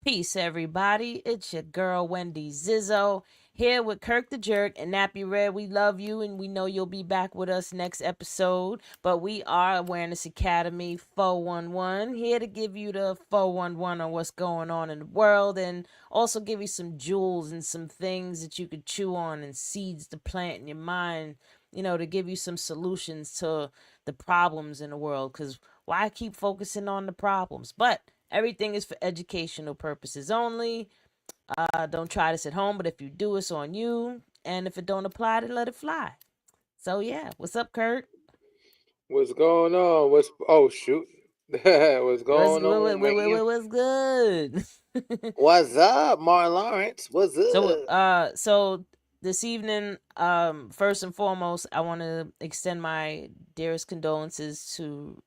Peace, everybody. It's your girl, Wendy Zizzo, here with Kirk the Jerk and Nappy Red. We love you and we know you'll be back with us next episode. But we are Awareness Academy 411, here to give you the 411 on what's going on in the world and also give you some jewels and some things that you could chew on and seeds to plant in your mind, to give you some solutions to the problems in the world. Because why keep focusing on the problems? But everything is for educational purposes only. Don't try this at home, but if you do, it's on you. And if it don't apply, then let it fly. So yeah, what's up, Kurt? What's going on? What's oh shoot? What's What's going on, man? what's good? What's up, Martin Lawrence? What's so up? so this evening, first and foremost, I want to extend my dearest condolences to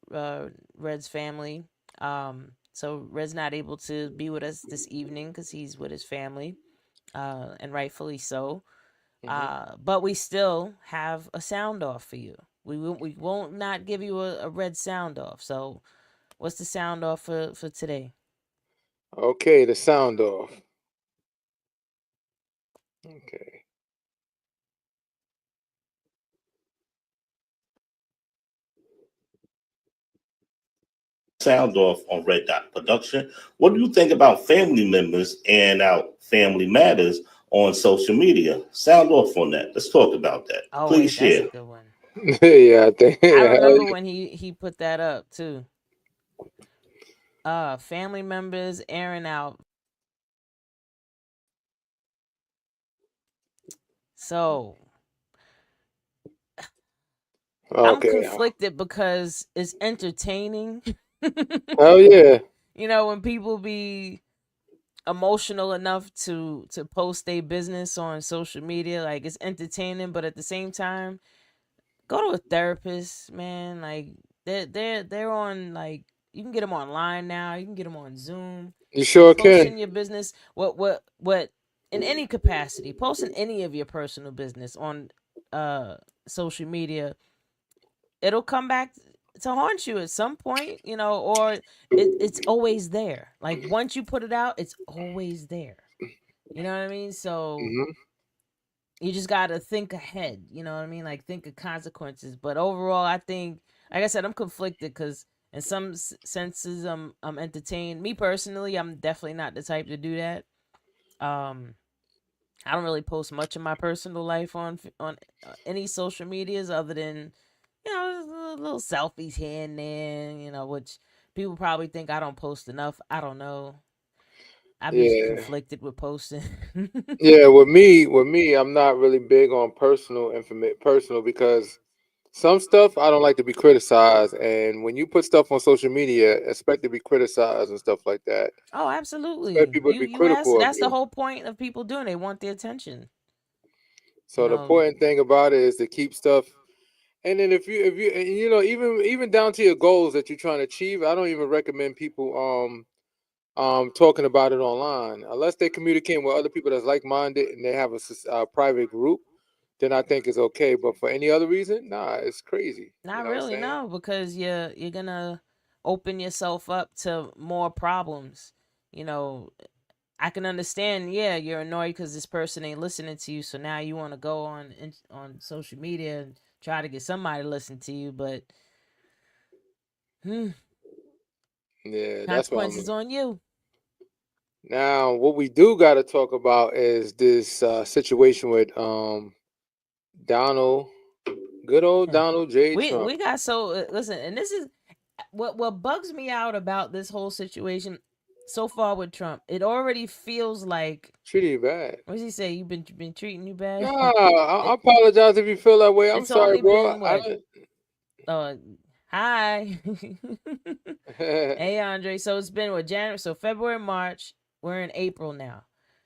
Red's family. So Red's not able to be with us this evening because he's with his family, and rightfully so. Hmm. But we still have a sound off for you. We won't not give you a red sound off. So what's the sound off for today? Okay, the sound off. Okay. Sound off on Red Dot Production. What do you think about family members and our family matters on social media? Sound off on that. Let's talk about that. Oh Please wait, that's a share. good one. Yeah, I think. I Yeah, remember when he put that up too. Family members airing out. So I'm okay. conflicted because it's entertaining. Oh yeah. When people be emotional enough to post their business on social media, like it's entertaining, but at the same time, go to a therapist, man. Like they're on, like, you can get them online now. You can get them on Zoom. You sure can. Posting your business, what in any capacity, posting any of your personal business on uh social media, it'll come back to haunt you at some point, or it's always there. Like once you put it out, it's always there. You know what I mean? So Hmm. you just gotta think ahead. You know what I mean? Like think of consequences. But overall, I think, like I said, I'm conflicted because in some senses, I'm entertained. Me personally, I'm definitely not the type to do that. Um, I don't really post much of my personal life on any social medias other than little selfies here and there. Which people probably think I don't post enough. I don't know. I be Yeah. conflicted with posting. Yeah. With me, I'm not really big on personal because some stuff I don't like to be criticized, and when you put stuff on social media, expect to be criticized and stuff like that. Oh, Expect absolutely. people to You be you ask. critical of That's the you. whole point of people doing. They want the attention. You So the know. important thing about it is to keep stuff. And then if you and, even down to your goals that you're trying to achieve, I don't even recommend people talking about it online unless they're communicating with other people that's like minded and they have a private group. Then I think it's okay. But for any other reason, nah, it's crazy. You Not know what I'm really, saying? no, because you're gonna open yourself up to more problems. You know, I can understand. Yeah, you're annoyed because this person ain't listening to you, so now you want to go on social media and try to get somebody to listen to you. But hmm, Yeah, that's what I'm. consequences on you. Now, what we do got to talk about is this situation with Donald, good old Donald J. We Trump. got so listen, and this is what bugs me out about this whole situation so far with Trump. It already feels like, Treated you bad. what does he say? You've been treating you bad. Nah, I it, apologize if you feel that way. I'm it's sorry, only bro. been I what? Uh, hi. didn't. Hey, Andre. So it's been what, January? So February, March. We're in April now.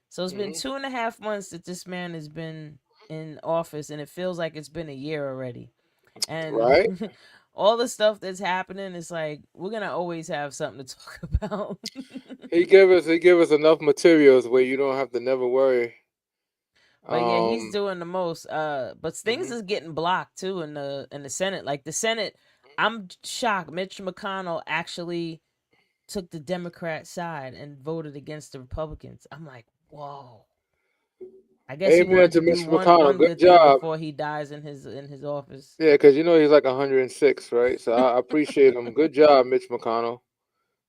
So it's been Hmm. 2.5 months that this man has been in office, and it feels like it's been a year already. And Right? all the stuff that's happening is like we're gonna always have something to talk about. He gave us enough materials where you don't have to never worry. But yeah, he's Um. doing the most. But things Mhm. is getting blocked too in the Senate. Like the Senate, I'm shocked. Mitch McConnell actually took the Democrat side and voted against the Republicans. I'm like, whoa. I guess he Amen wanted to to do Mr. McConnell. one Good good thing job. before he dies in his office. Yeah, because he's like 106, right? So I appreciate him. Good job, Mitch McConnell.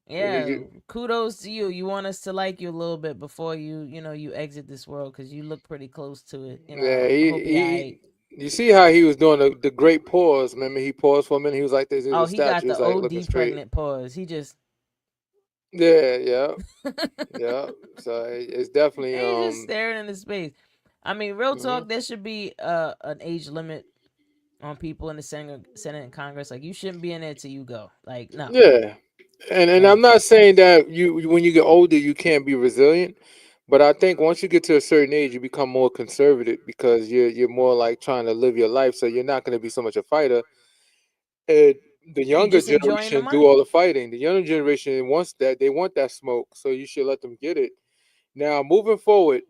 Yeah, kudos to you. You want us to like you a little bit before you exit this world because you look pretty close to it. Yeah, I hope you alright. you see how he was doing the great pause. Remember, he paused for a minute. He was like this. He was Oh, a he got statue. He the was like looking OD straight. pregnant pause. He just Yeah, yeah, yeah. So it's definitely he's just staring into space. I mean, real talk, there should be an age limit on people in the Senate and Congress. Like, you shouldn't be in there till you go. Like, no. yeah. And Like, I'm not saying that when you get older you can't be resilient, but I think once you get to a certain age you become more conservative because you're more like trying to live your life, so you're not going to be so much a fighter. And the you younger just enjoying the generation do money. all the fighting. The younger generation wants that. They want that smoke, so you should let them get it. Now, moving forward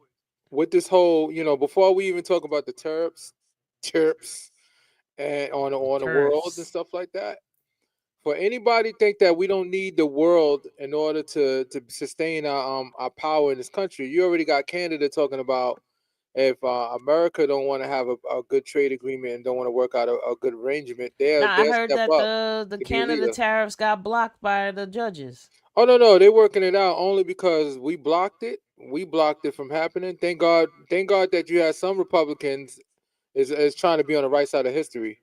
with this whole, before we even talk about the terps, and on the world and Turfs. stuff like that. For anybody think that we don't need the world in order to sustain our power in this country, you already got Canada talking about if America don't want to have a good trade agreement and don't want to work out a good arrangement, Now, I they'll heard step that up the to be a Canada leader. tariffs got blocked by the judges. Oh no, they're working it out only because we blocked it. We blocked it from happening. Thank God that you had some Republicans is trying to be on the right side of history.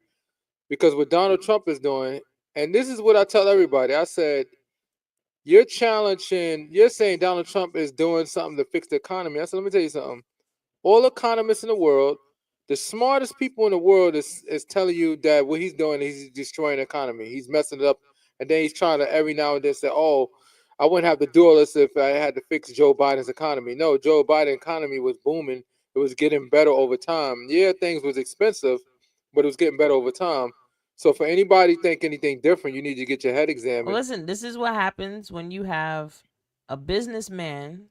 Because what Donald Trump is doing, and this is what I tell everybody, I said, you're saying Donald Trump is doing something to fix the economy. I said, let me tell you something. All economists in the world, the smartest people in the world is telling you that what he's doing, he's destroying the economy. He's messing it up. And then he's trying to every now and then say, oh, I wouldn't have to do all this if I had to fix Joe Biden's economy. No, Joe Biden's economy was booming. It was getting better over time. Yeah, things was expensive, but it was getting better over time. So for anybody think anything different, you need to get your head Well, examined. listen, this is what happens when you have a businessman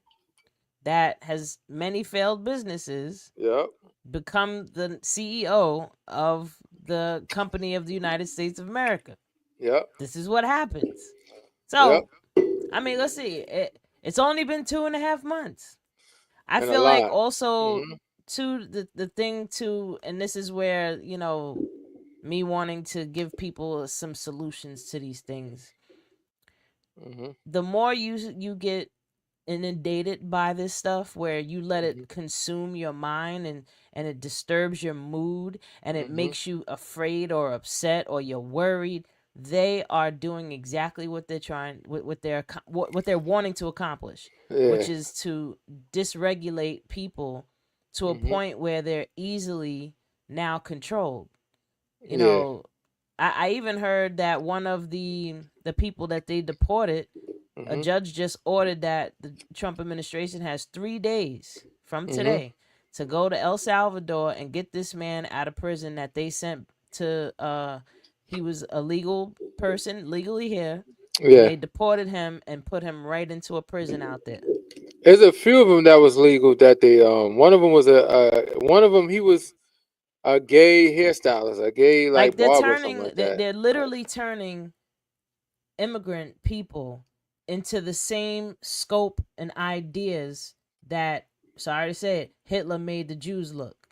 that has many failed businesses Yep. become the CEO of the company of the United States of America. Yep. This is what happens. Yep. So, I mean, let's see. It's only been 2.5 months. I And a feel like lot. also Hmm. too the thing too, and this is where me wanting to give people some solutions to these things. Hmm. The more you get inundated by this stuff where you let it consume your mind and it disturbs your mood and it Hmm. makes you afraid or upset or you're worried, they are doing exactly what they're trying what they're wanting to accomplish, Yeah. which is to dysregulate people to a Hmm. point where they're easily now controlled. you Yeah. know I even heard that one of the people that they deported, a Hmm. judge just ordered that the Trump administration has 3 days from Hmm. today to go to El Salvador and get this man out of prison that they sent to. He was a legal person, legally here, and Yeah. they deported him and put him right into a prison out there. There's a few of them that was legal that they one of them was one of them he was a gay hairstylist, a gay Like like barber or something like that. they're literally turning immigrant people into the same scope and ideas that, sorry to say it, Hitler made the Jews look,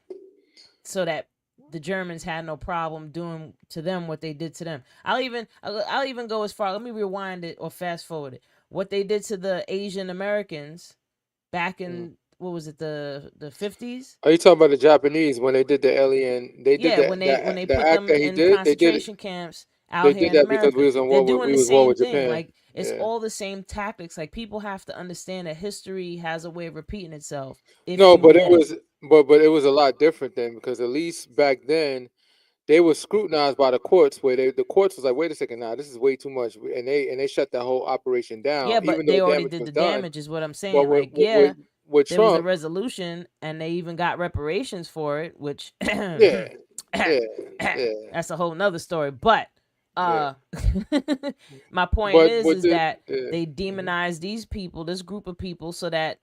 so that the Germans had no problem doing to them what they did to them. I'll even go as far. Let me rewind it or fast forward it. What they did to the Asian Americans back Mm. in, what was it, the 50s? Are you talking about the Japanese when they did the alien? They did Yeah, when they the put act them that he in did. concentration camps They out here did in that because America. They're doing we the was war same with thing. Japan. Like, it's Yeah. all the same tactics. Like, people have to understand that history has a way of repeating itself if No, you but it get it. was but it was a lot different then because at least back then they were scrutinized by the courts where the courts was like, wait a second, now this is way too much, and they shut that whole operation down, Yeah, even but though they already damage did was the done. damage, is what I'm But saying. Like, yeah, with there was a Trump, resolution and they even got reparations for it, which yeah, yeah, yeah, that's a whole nother story. But yeah. uh my point But is with is the that yeah, they mhm. demonized these people, this group of people, so that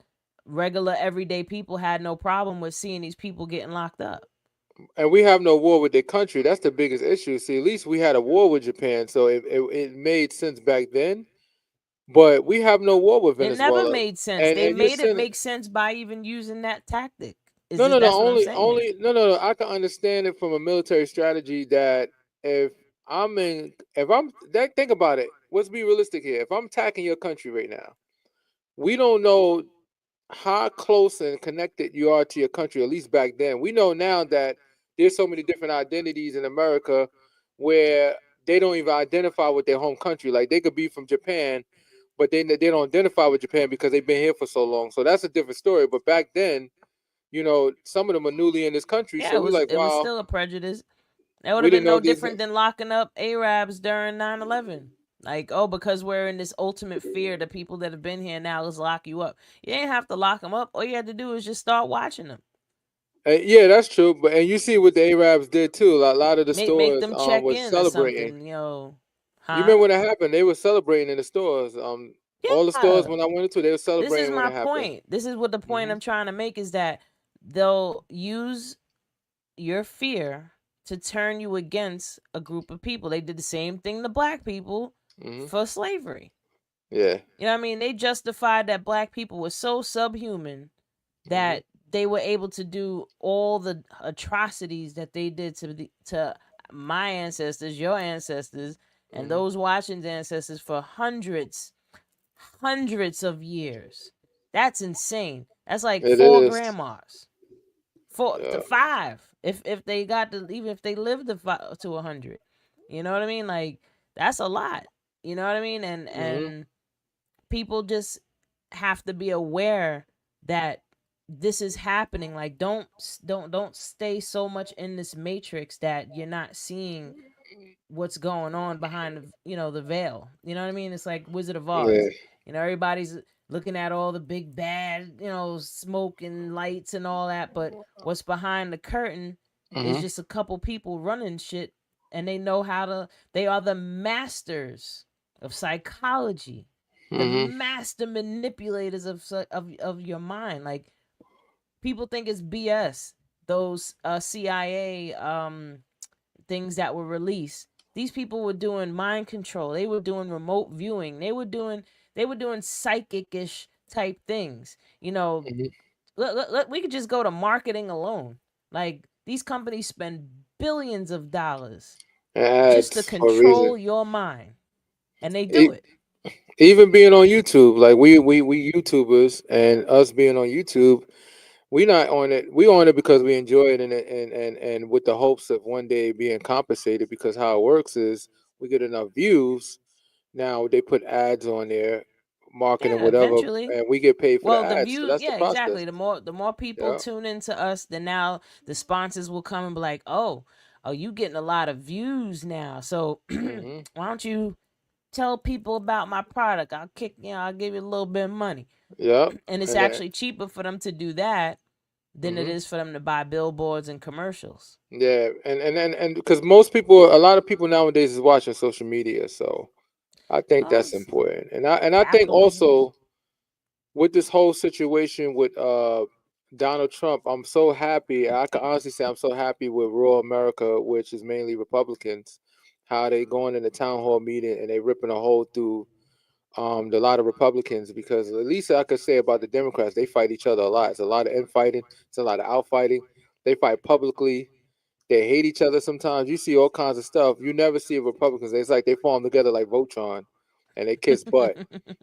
regular everyday people had no problem with seeing these people getting locked up. And we have no war with their country. That's the biggest issue. See, at least we had a war with Japan, so it made sense back then. but we have no war with It never Venezuela. made sense. They And you're made it sending make sense by even using that tactic. Is no, this no, no. that's what I'm saying? No. I can understand it from a military strategy that if if I'm think about it. Let's be realistic here. If I'm attacking your country right now, we don't know how close and connected you are to your country. At least back then, we know now that there's so many different identities in America where they don't even identify with their home country. Like they could be from Japan, but they don't identify with Japan because they've been here for so long. So that's a different story. But back then, some of them are newly in this country, Yeah, so we're like, it was wow, still a prejudice. It would we have didn't been know no this. different than locking up Arabs during 9/11. Like, oh, because we're in this ultimate fear, the people that have been here now, let's lock you up. You ain't have to lock them up. All you had to do is just start watching them. Yeah, that's true. But and you see what the Arabs did too. A lot of the Make stores them check was in or celebrating. something, You huh? remember when that happened? They were celebrating in the stores. All the stores Yeah. when I went into, they were This is celebrating when my it happened. point. This is what the point Hmm. I'm trying to make is that they'll use your fear to turn you against a group of people. They did the same thing to black people Hmm. for slavery. Yeah. You know what I mean? They justified that black people were so subhuman Hmm. that they were able to do all the atrocities that they did to my ancestors, your ancestors, and Hmm. those watching ancestors for hundreds of years. That's insane. That's like It four is. grandmas, four to Yeah. five. If they got to, even if they lived to 100, you know what I mean? Like that's a lot. You know what I mean? And Hmm. people just have to be aware that this is happening. Like don't stay so much in this matrix that you're not seeing what's going on behind the veil. You know what I mean? It's like Wizard of Yeah. Oz. Everybody's looking at all the big bad, smoke and lights and all that, but what's behind the curtain is Hmm. just a couple people running shit, and they are the masters of psychology, the Hmm. master manipulators of your mind. Like people think it's BS. Those CIA things that were released. These people were doing mind control. They were doing remote viewing. They were doing psychic-ish type things. Hmm. We could just go to marketing alone. Like these companies spend billions of dollars just to Ads for a reason. control your mind, and they do E- it. Even being on YouTube, like we YouTubers and us being on YouTube, we not on it. We on it because we enjoy it, and with the hopes of one day being compensated. Because how it works is we get enough views. Now they put ads on there, marketing Yeah, whatever, eventually. and we get paid for the Well, the ads. So views, that's the yeah, process. exactly. The more people Yeah. tune into us, then now the sponsors will come and be like, "Oh, you getting a lot of views now. So Hmm. why don't you tell people about my product? I'll give you a little bit of money." Yep. And it's And then, actually cheaper for them to do that than it hmm is for them to buy billboards and commercials. yeah, and because most people, a lot of people nowadays is watching social media, so I think Oh, that's it's important. And I think capitalism. also with this whole situation with Donald Trump, I'm so happy. I can honestly say I'm so happy with rural America, which is mainly Republicans, how they going in the town hall meeting and they ripping a hole through the lot of Republicans, because at least I could say about the Democrats, they fight each other a lot. It's a lot of infighting, it's a lot of outfighting. They fight publicly. They hate each other sometimes. You see all kinds of stuff. You never see Republicans. It's like they form together like Voltron and they kiss butt.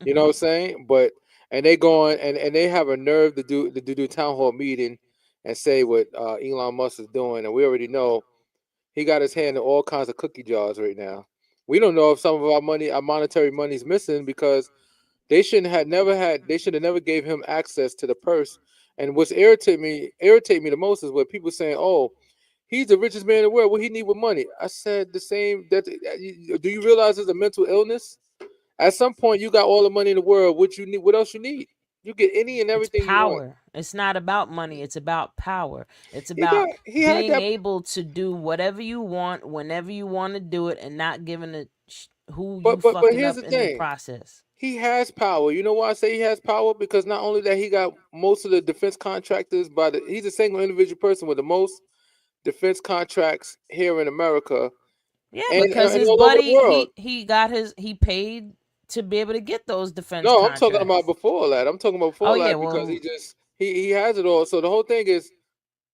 You know what I'm saying? But and they go on and they have a nerve to do town hall meeting and say what Elon Musk is doing. And we already know he got his hand in all kinds of cookie jars right now. We don't know if some of our money, our monetary money is missing because they should have never gave him access to the purse. And what's irritate me the most is when people saying, "Oh, he's the richest man in the world. What he need with money?" I said the same. Do you realize it's a mental illness? At some point, you got all the money in the world. What you need? What else you need? You get any and It's everything you want. power. It's not about money. It's about power. It's about He had being that. able to do whatever you want, whenever you want to do it, and not giving a who you But fucking here's up the in the thing. process. He has power. You know why I say he has power? Because not only that, he got most of the defense contractors. He's a single individual person with the most defense contracts here in America Yeah, and because his all over the buddy world. he paid to be able to get those defense No, I'm talking about contracts. before that. I'm talking about before Oh yeah, that because well, he has it all. So the whole thing is,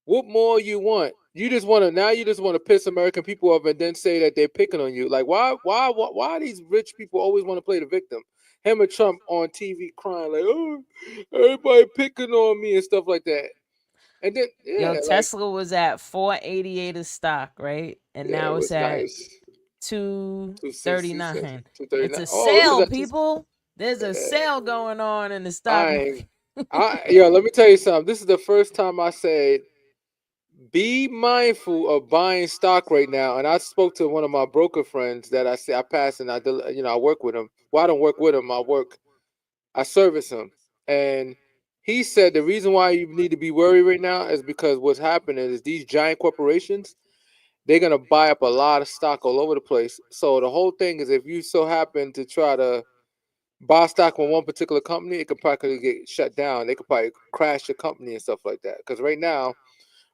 what more you want? You just want to now. You just want to piss American people off and then say that they're picking on you. Like why these rich people always want to play the victim? Him and Trump on TV crying like, oh, everybody picking on me and stuff like that. And then yo, yeah, like Tesla was at 488 a stock, right? And yeah, it now it's was at nice. 239. 239. It's a Oh, it was sale, at people. There's a sale going on in the stock I market. let me tell you something. This is the first time I said be mindful of buying stock right now. And I spoke to one of my broker friends that I say I pass and I work with him. Well, I don't work with him. I service him. And he said the reason why you need to be worried right now is because what's happening is these giant corporations, they're gonna buy up a lot of stock all over the place. So the whole thing is if you so happen to try to buy stock on one particular company, it could probably get shut down. They could probably crash your company and stuff like that. Because right now,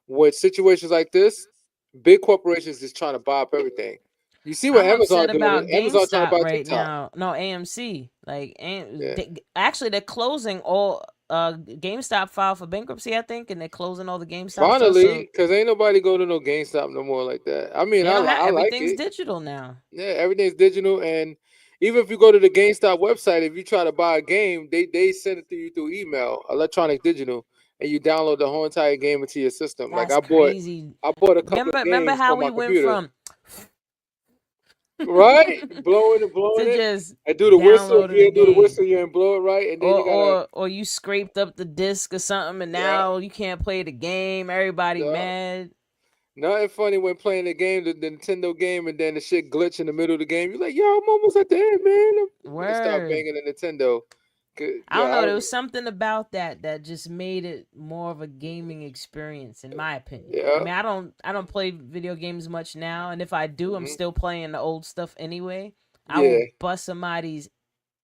with situations like this, big corporations is trying to buy up everything. You see what I'm Amazon upset doing? about Amazon trying to GameStop buy right TikTok. now. No, AMC. Like, Yeah. actually, they're closing all. GameStop filed for bankruptcy, I think, and they're closing all the GameStop stores. Finally, So because ain't nobody go to no GameStop no more like that. I mean, they don't have I like everything's it. digital now. Yeah, everything's digital, and even if you go to the GameStop website, if you try to buy a game, they send it to you through email, electronic digital, and you download the whole entire game into your system. Like That's crazy. I bought a couple of Remember games how for my we went computer. from Right, blowing to it, just and do the whistle. If downloading you the didn't do the game, whistle, you didn't blow it right, and then you gotta or you scraped up the disc or something, and yeah, now you can't play the game. Everybody yeah. mad. Nothing funny when playing the game, the Nintendo game, and then the shit glitch in the middle of the game. You're like, yo, I'm almost at the end, man. And start Word. banging the Nintendo. I don't know. There was something about that just made it more of a gaming experience, in my opinion. I Yeah. mean, I don't play video games much now, and if I do, I'm Mhm. still playing the old stuff anyway. I Yeah. will bust somebody's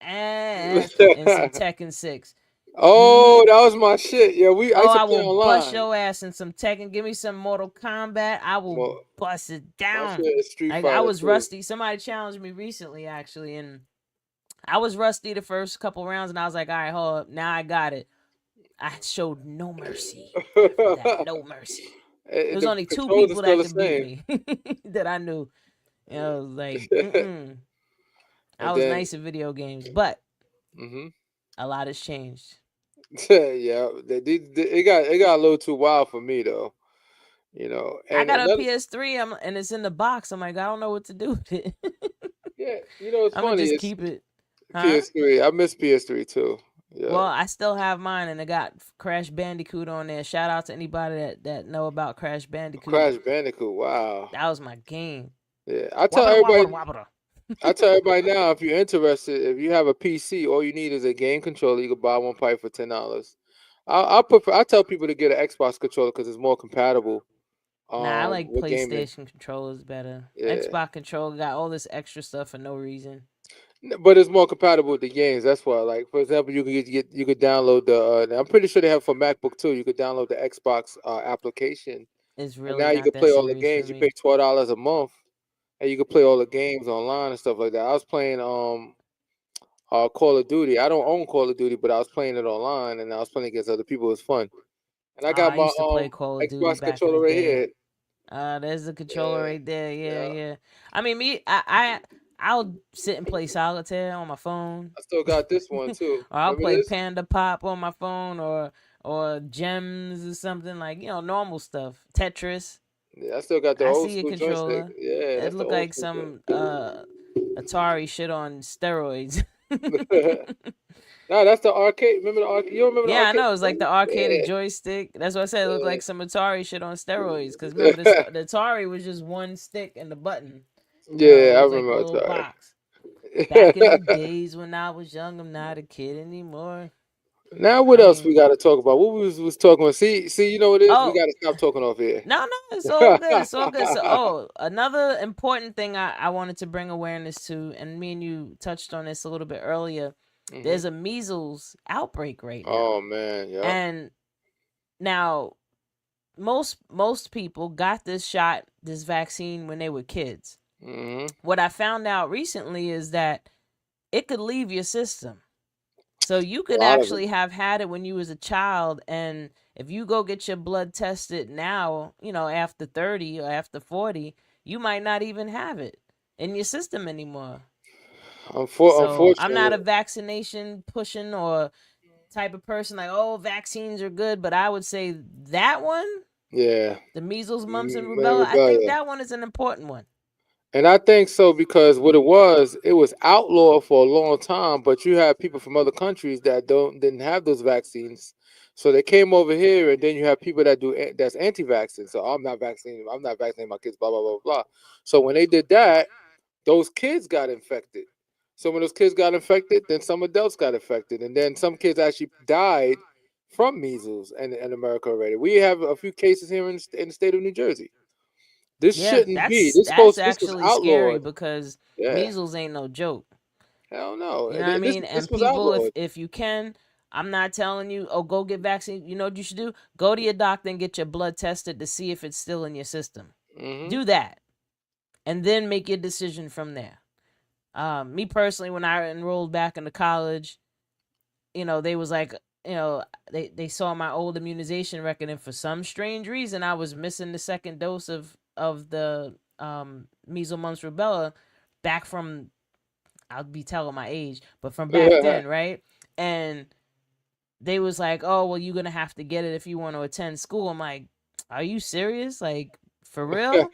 ass in some Tekken 6. Oh, that was my shit. Yeah, I Oh, used I to play will bust online. your ass in some Tekken. Give me some Mortal Kombat. I will Well, bust it my down. shit is Street Like, I Fighter was too. rusty. Somebody challenged me recently, actually, and I was rusty the first couple rounds, and I was like, all right, hold up. Now I got it. I showed no mercy after that. No mercy. There was The only two controls are people still that the could beat same. me that I knew. And I was like, mm-mm. I And was then, nice at video games, but hmm a lot has changed. yeah, it got a little too wild for me though. I And got a another, PS3 and it's in the box. I'm like, I don't know what to do with it. yeah, it's I'm gonna funny. just It's keep it. Huh? PS3. I miss PS3 too. Yeah, Well, I still have mine and it got Crash Bandicoot on there. Shout out to anybody that know about Crash Bandicoot. Crash Bandicoot. Wow. That was my game. Yeah, Wabba wabba wabba. I tell everybody now, if you're interested, if you have a PC, all you need is a game controller. You can buy one pipe for $10. I tell people to get an Xbox controller because it's more compatible. Nah, I like With gaming. PlayStation controllers better. Yeah, Xbox controller got all this extra stuff for no reason. but it's more compatible with the games. That's why. Like for example, you could you could download the. I'm pretty sure they have for MacBook too. You could download the Xbox application, It's and really now you not can that play all the serious for games. You pay me. $12 a month, and you can play all the games online and stuff like that. I was playing Call of Duty. I don't own Call of Duty, but I was playing it online and I was playing against other people. It was fun. And I got I my used to play Call of Duty Xbox back in the controller right day. here. There's the controller Yeah, right there. Yeah, yeah. yeah. I mean, I'll sit and play solitaire on my phone, I still got this one too. or I'll Remember play this? Panda Pop on my phone, or Gems or something like normal stuff. Tetris. Yeah, I still got the I old see a school joystick. controller. Yeah, It that's the looked old like school some Atari shit on steroids. joystick. No, that's the arcade. Remember the arcade? You don't remember the Yeah, I arcade know. It's like the machine? arcaded Yeah, joystick. That's what I said. It looked yeah. like some Atari shit on steroids. Because remember, the Atari was just one stick and the button. Yeah, It I was like a remember little Atari. box. Back in the days when I was young, I'm not a kid anymore. Now what I else we mean, got to talk about? What we was talking about? See, you know what it is? We oh, got to stop talking off here. no, it's all good. It's all good. So, another important thing I wanted to bring awareness to, and me and you touched on this a little bit earlier. Hmm. There's a measles outbreak right now. Oh man, yep. And now most people got this vaccine when they were kids. Hmm. What I found out recently is that it could leave your system. So you A could lot of it. actually have had it when you was a child, and if you go get your blood tested now, after 30 or after 40, you might not even have it in your system anymore. So I'm not Unfortunately, a vaccination pushing or type of person like, oh, vaccines are good, but I would say that one, yeah, the measles, mumps, and Man, rubella, I think rebellion. that one is an important one. And I think so because what it was outlawed for a long time, but you have people from other countries that didn't have those vaccines. So they came over here, and then you have people that's anti-vaccine. So I'm not vaccinating. I'm not vaccinating my kids. Blah blah blah blah. So when they did that, those kids got infected. So when those kids got infected, then some adults got infected, and then some kids actually died from measles in America already. We have a few cases here in the state of New Jersey. This Yeah, shouldn't be. that's This was actually scary outlawed. because Yeah, measles ain't no joke. hell no. You know what I This mean? this And was people, if outlawed. if you can, I'm not telling you, oh, go get vaccine. You know what you should do? Go to your doctor and get your blood tested to see if it's still in your system. Hmm. Do that, and then make your decision from there. Me personally, when I enrolled back into college, they was like, they saw my old immunization record, and for some strange reason, I was missing the second dose of the measles, mumps, rubella back from, I'll be telling my age, but from back then, right? And they was like, "Oh, well, you're gonna have to get it if you want to attend school." I'm like, "Are you serious? Like, for real?"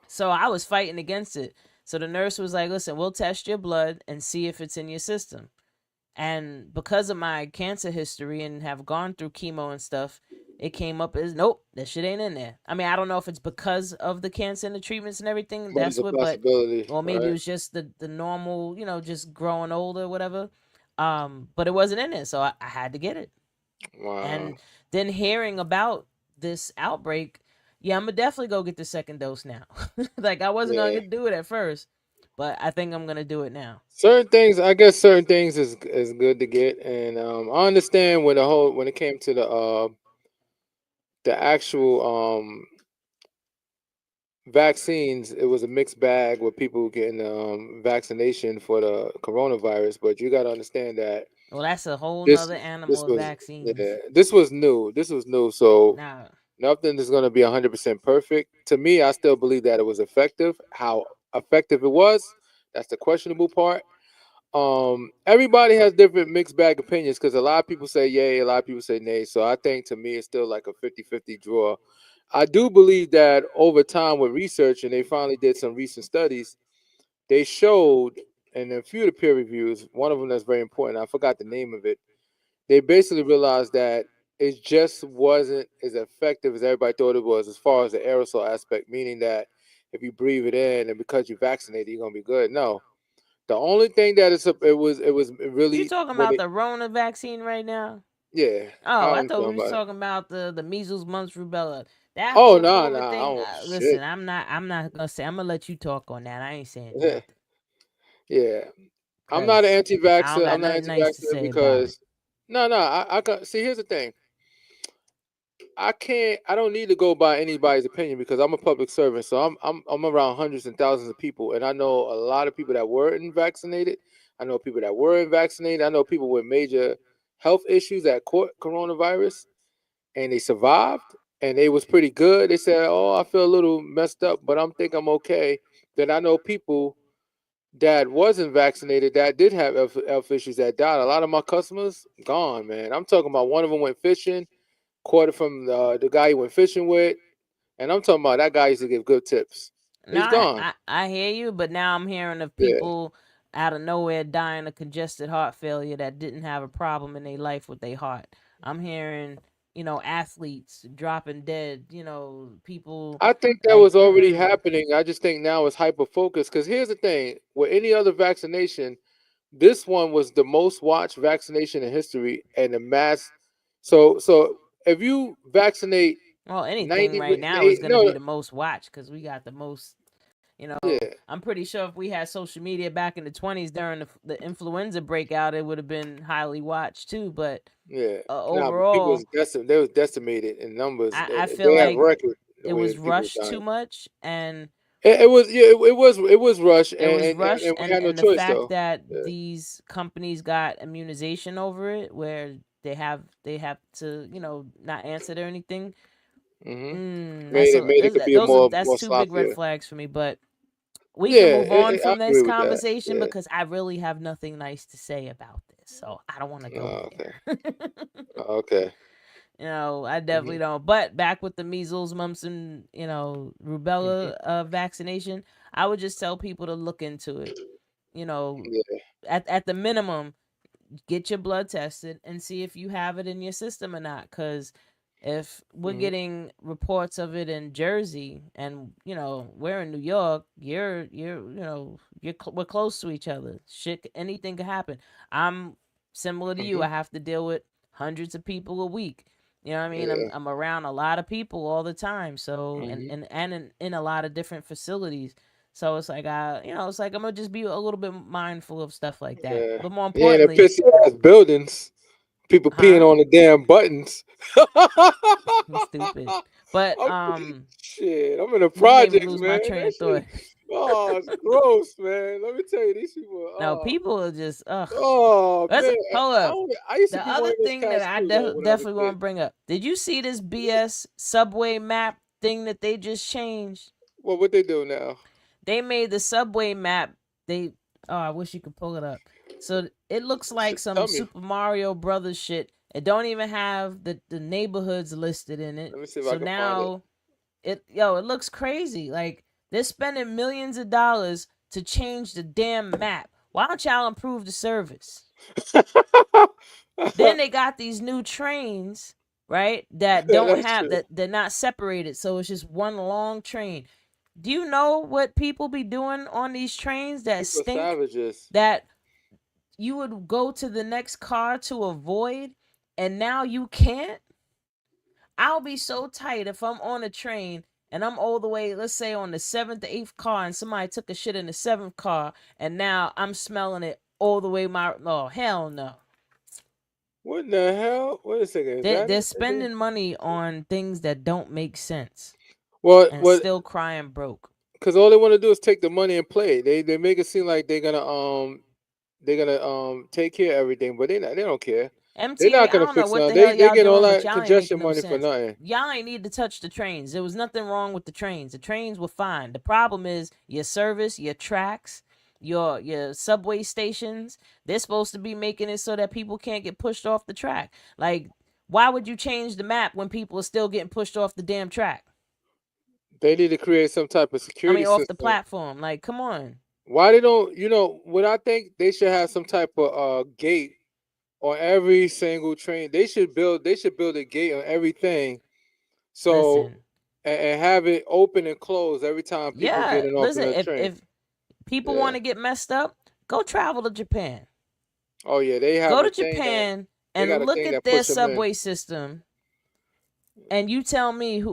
So I was fighting against it. So the nurse was like, "Listen, we'll test your blood and see if it's in your system." And because of my cancer history and have gone through chemo and stuff, it came up as nope, that shit ain't in there. I mean, I don't know if it's because of the cancer and the treatments and everything. But it's That's a what, but possibility, or maybe it right? was just the normal, just growing older, whatever. But it wasn't in there, so I had to get it. Wow. And then hearing about this outbreak, yeah, I'm gonna definitely go get the second dose now. Like I wasn't Yeah. gonna do it at first, but I think I'm gonna do it now. Certain things, I guess, certain things is good to get, and I understand when it came to the actual vaccines, it was a mixed bag with people getting vaccination for the coronavirus. But you got to understand that Well, that's a whole this nother animal this of was vaccines. this was new. This was new. So Now, nothing is going to be 100% perfect. To me, I still believe that it was effective. How effective it was, that's the questionable part. Everybody has different mixed bag opinions because a lot of people say yay, a lot of people say nay. So I think to me it's still like a 50-50 draw. I do believe that over time with research, and they finally did some recent studies, they showed in a few of the peer reviews, one of them that's very important, I forgot the name of it. They basically realized that it just wasn't as effective as everybody thought it was as far as the aerosol aspect, meaning that if you breathe it in and because you're vaccinated, you're gonna be good. No, the only thing that it was you really talking when about it the Rona vaccine right now? yeah, Oh, I I'm thought we talking was about it. talking about the measles, mumps, rubella. That Oh whole no, COVID no, thing. oh Listen, shit. I'm not gonna say. I'm gonna let you talk on that. I ain't saying nothing Yeah. I'm not an because I don't anti-vaxxer. got I'm not nothing nice to anti-vaxxer say about it. because no, I can see. Here's the thing. I don't need to go by anybody's opinion because I'm a public servant. So I'm around hundreds and thousands of people, and I know a lot of people that weren't vaccinated. I know people that were vaccinated. I know people with major health issues that caught coronavirus and they survived and they was pretty good. They said, "Oh, I feel a little messed up, but I'm think I'm okay." Then I know people that wasn't vaccinated that did have health issues that died. A lot of my customers gone, man. I'm talking about one of them went fishing, caught it from the guy he went fishing with, and I'm talking about that guy used to give good tips. No, He's gone. I hear you, but now I'm hearing of Yeah, people out of nowhere dying of congested heart failure that didn't have a problem in their life with their heart. I'm hearing, athletes dropping dead. People I think that like, was already happening. I just think now it's hyper focused. Because here's the thing: with any other vaccination, this one was the most watched vaccination in history, and the mass. So if you vaccinate well, anything 90, right now is gonna no, be the most watched because we got the most. yeah, I'm pretty sure if we had social media back in the 20s during the influenza breakout, it would have been highly watched too. But yeah. Nah, but people overall, they was decimated in numbers. I They feel have like record it when was people rushed dying. too much, and It was yeah, it was rushed, It was and rushed, we had no and the choice fact though. that Yeah. these companies got immunization over it, where they have to not answer to anything. Hmm. That's Made it could be a that's more two big red sloppier. flags for me. But we can Yeah, move on I from this agree with that. conversation Yeah. because I really have nothing nice to say about this, so I don't want to go Okay. there. Okay. I Hmm. definitely don't. But back with the measles, mumps, and Hmm. rubella vaccination, I would just tell people to look into it. You know, Yeah. at the minimum, get your blood tested and see if you have it in your system or not. Because if we're Hmm. getting reports of it in Jersey and we're in New York, we're close to each other. Shit, anything could happen. I'm similar to you. Hmm. I have to deal with hundreds of people a week. You know what I mean? I'm Yeah. I'm around a lot of people all the time. So and Hmm. and and in a lot of different facilities. So it's like it's like I'm gonna just be a little bit mindful of stuff like that. Yeah. But more Yeah. And the importantly, pissy ass buildings. People peeing huh? on the damn buttons. Stupid. But I'm, shit, I'm in the you made me projects, lose my man. train That of shit. thought. Oh, it's gross, man. Let me tell you, these people. No, people are just ugh. Oh Let's man. hold up. I used to The be one other of those thing that cats I too, though, when I was a definitely kid. want to bring up. Did you see this BS subway map thing that they just changed? Well, what they do now? They made the subway map. They I wish you could pull it up. So it looks like some Tell me. Super Mario Brothers shit. It don't even have the neighborhoods listed in it. Let me see if I So can find it. now it looks crazy. Like they're spending millions of dollars to change the damn map. Why don't y'all improve the service? Then they got these new trains, right? That don't That's have true. that they're not separated, so it's just one long train. Do you know what people be doing on these trains that People are stink? savages. That you would go to the next car to avoid, and now you can't? I'll be so tight if I'm on a train and I'm all the way, let's say on the seventh or eighth car, and somebody took a shit in the seventh car, and now I'm smelling it all the way oh hell no. What in the hell? Wait a second. Is that They're it? spending money on things that don't make sense and What? still crying broke. Because all they want to do is take the money and play. They make it seem like they're gonna take care of everything, but they don't care. They're MTA, not I gonna don't know fix what the nothing. hell They y'all get all doing, but that y'all ain't making congestion no money for sense. nothing. Y'all ain't need to touch the trains. There was nothing wrong with the trains. The trains were fine. The problem is your service, your tracks, your subway stations. They're supposed to be making it so that people can't get pushed off the track. Like, why would you change the map when people are still getting pushed off the damn track? They need to create some type of I security mean, off the system. platform. Like, come on. Why they don't? What I think they should have some type of gate on every single train. They should build a gate on everything. So Listen, and have it open and close every time people yeah, getting off in listen. the If train. if people Yeah. want to get messed up, go travel to Japan. Oh yeah, they have Go a to thing that Japan they got and a look thing at that their push them in. subway system, and you tell me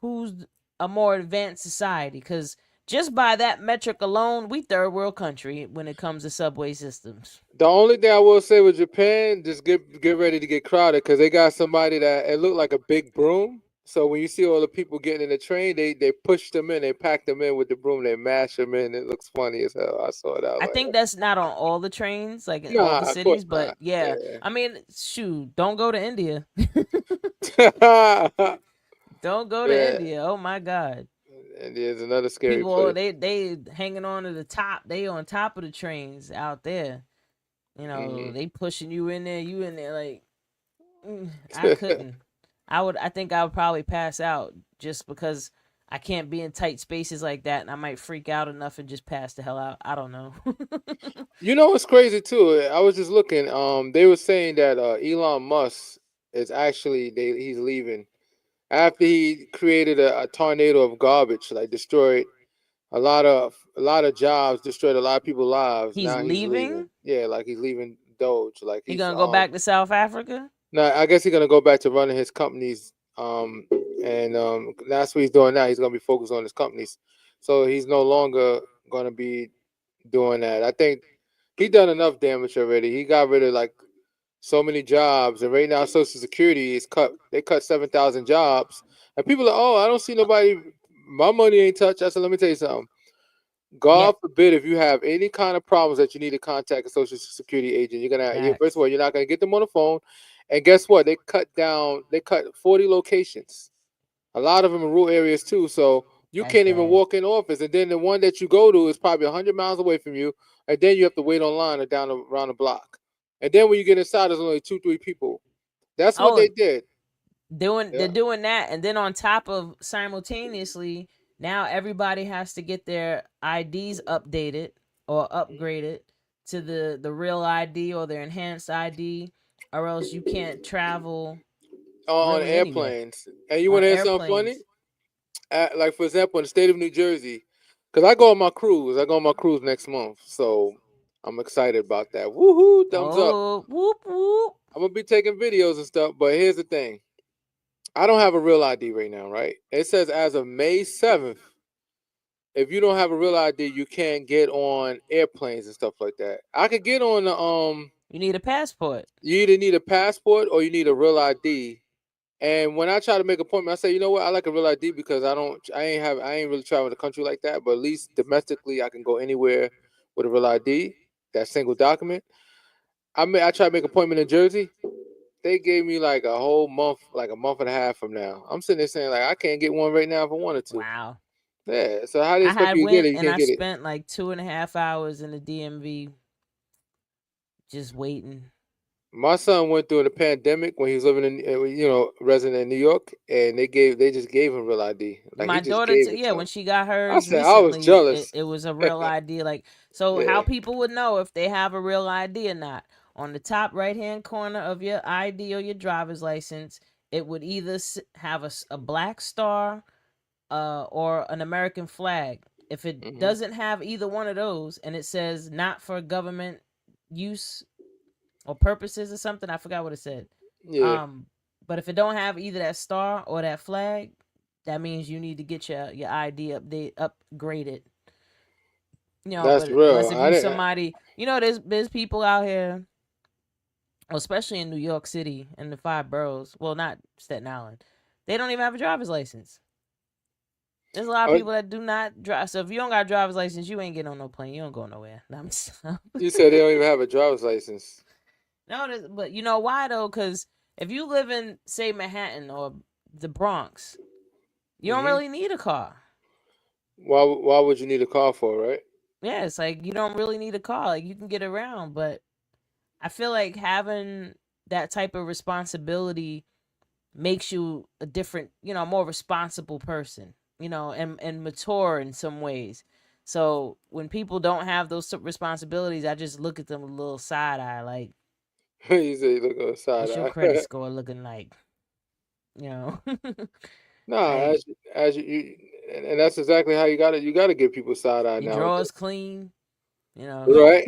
who's a more advanced society. Because just by that metric alone, we third world country when it comes to subway systems. The only thing I will say with Japan, just get ready to get crowded because they got somebody that it looked like a big broom. So when you see all the people getting in the train, they push them in, they pack them in with the broom, they mash them in. It looks funny as hell. I saw it. I I was think that's not on all the trains, like in like, all the nah, of course cities, but not. yeah. I mean, shoot, don't go to India. Yeah. Don't go to Yeah. India. Oh my God. And there's another scary People, oh, place. they hanging on to the top. They on top of the trains out there. Hmm. They pushing you in there. You in there like I couldn't. I think I would probably pass out just because I can't be in tight spaces like that, and I might freak out enough and just pass the hell out. I don't know. You know what's crazy too? I was just looking. They were saying that Elon Musk is actually he's leaving after he created a tornado of garbage, like destroyed a lot of jobs, destroyed a lot of people's lives. He's Now he's leaving. leaving. Yeah, like he's leaving Doge. Like He he's gonna go back to South Africa. now I guess he's gonna go back to running his companies. And that's what he's doing now. He's gonna be focused on his companies. So he's no longer gonna be doing that. I think he done enough damage already. He got rid of like so many jobs, and right now Social Security is cut. They cut 7,000 jobs, and people are, oh, I don't see nobody my money ain't touched. I said, let me tell you something. Yeah, God forbid if you have any kind of problems that you need to contact a social security agent, you're gonna first facts. of all, you're not gonna get them on the phone. And guess what? They cut 40 locations. A lot of them in rural areas too. So you That's can't even bad. walk in office. And then the one that you go to is probably 100 miles away from you. And then you have to wait online or around the block. And then when you get inside, there's only two, three people. That's what Oh, they did. they're Yeah. doing that, and then on top of simultaneously, now everybody has to get their IDs updated or upgraded to the real ID or their enhanced ID, or else you can't travel On really anywhere airplanes. And you want on to hear something funny? airplanes. Like for example, in the state of New Jersey, because I go on my cruise. I go on my cruise next month, so I'm excited about that. Woohoo! Thumbs up. Oh, whoop whoop. I'm gonna be taking videos and stuff. But here's the thing: I don't have a real ID right now, right? It says as of May 7th, if you don't have a real ID, you can't get on airplanes and stuff like that. I could get on the You need a passport. You either need a passport or you need a real ID. And when I try to make an appointment, I say, you know what, I like a real ID because I ain't really traveling the country like that. But at least domestically, I can go anywhere with a real ID, that single document. I tried to make an appointment in Jersey. They gave me like a whole month, like a month and a half from now. I'm sitting there saying like I can't get one right now if I wanted to. Wow. Yeah. So how do they I expect had you to get went it? You and can't I get it. spent like 2.5 hours in the DMV just waiting. My son went through in the pandemic when he was living in, resident in New York, and they just gave him real ID. Like My he just daughter, gave it yeah, to when him. she got I hers said I was recently, it, jealous. it was a real ID. Like, so how Yeah. people would know if they have a real ID or not? On the top right hand corner of your ID or your driver's license, it would either have a black star or an American flag. If it Hmm. doesn't have either one of those and it says not for government use or purposes or something, I forgot what it said. Yeah. Um, but if it don't have either that star or that flag, that means you need to get your ID upgraded. That's But unless real. if I you didn't. somebody, there's people out here, especially in New York City and the five boroughs. Well, not Staten Island. They don't even have a driver's license. There's a lot of I, people that do not drive. So if you don't got a driver's license, you ain't getting on no plane. You don't go nowhere. you said they don't even have a driver's license. No, but you know why though? Because if you live in, say, Manhattan or the Bronx, you don't Hmm. really need a car. Why would you need a car for, right? Yeah, it's like you don't really need a car. Like you can get around, but I feel like having that type of responsibility makes you a different, more responsible person, and mature in some ways. So when people don't have those responsibilities, I just look at them with a little side eye, like, You say you look on the side what's your credit eye. score looking like? You know, Nah, like and that's exactly how you got to. You got to give people side eye your nowadays, drawers clean, you know. right?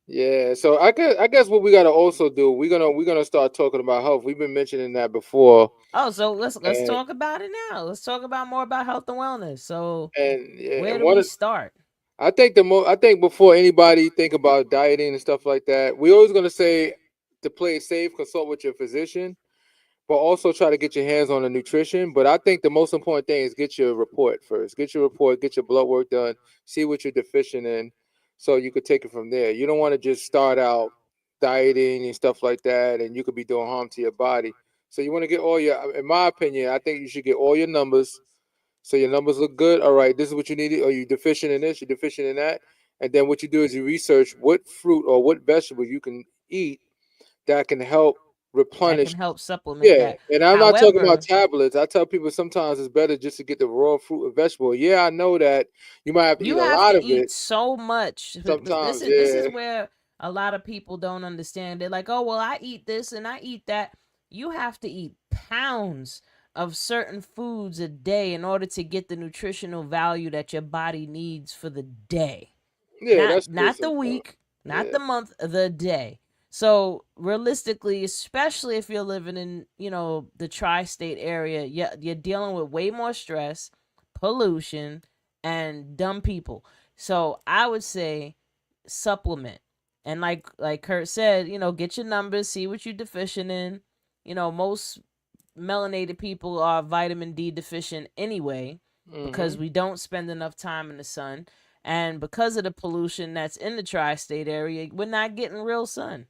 Yeah. So I guess what we got to also do, we're gonna start talking about health. We've been mentioning that before, Oh, so let's and talk about it now. Let's talk about more about health and wellness. So yeah, where and do we start? I think before anybody think about dieting and stuff like that, we always gonna say to play it safe, consult with your physician, but also try to get your hands on the nutrition. But I think the most important thing is get your report first. Get your report, get your blood work done, see what you're deficient in, so you could take it from there. You don't want to just start out dieting and stuff like that, and you could be doing harm to your body. So you want to get all your, in my opinion, I think you should get all your numbers. So your numbers look good. All right, this is what you need. Are you deficient in this? You're deficient in that. And then what you do is you research what fruit or what vegetable you can eat that can help That can replenish. help supplement Yeah, that. and I'm not talking about However, tablets. I tell people sometimes it's better just to get the raw fruit and vegetable. Yeah, I know that you might have to eat you a have lot to of eat it so much, but this sometimes. is this Yeah, is where a lot of people don't understand. They're like, "Oh, well, I eat this and I eat that." You have to eat pounds of certain foods a day in order to get the nutritional value that your body needs for the day. yeah, not that's true not the sometimes. week, not Yeah, the month, the day. So realistically, especially if you're living in, the tri-state area, you're dealing with way more stress, pollution, and dumb people. So I would say supplement. And like Kurt said, get your numbers, see what you're deficient in. Most melanated people are vitamin D deficient anyway because we don't spend enough time in the sun. And because of the pollution that's in the tri-state area, we're not getting real sun.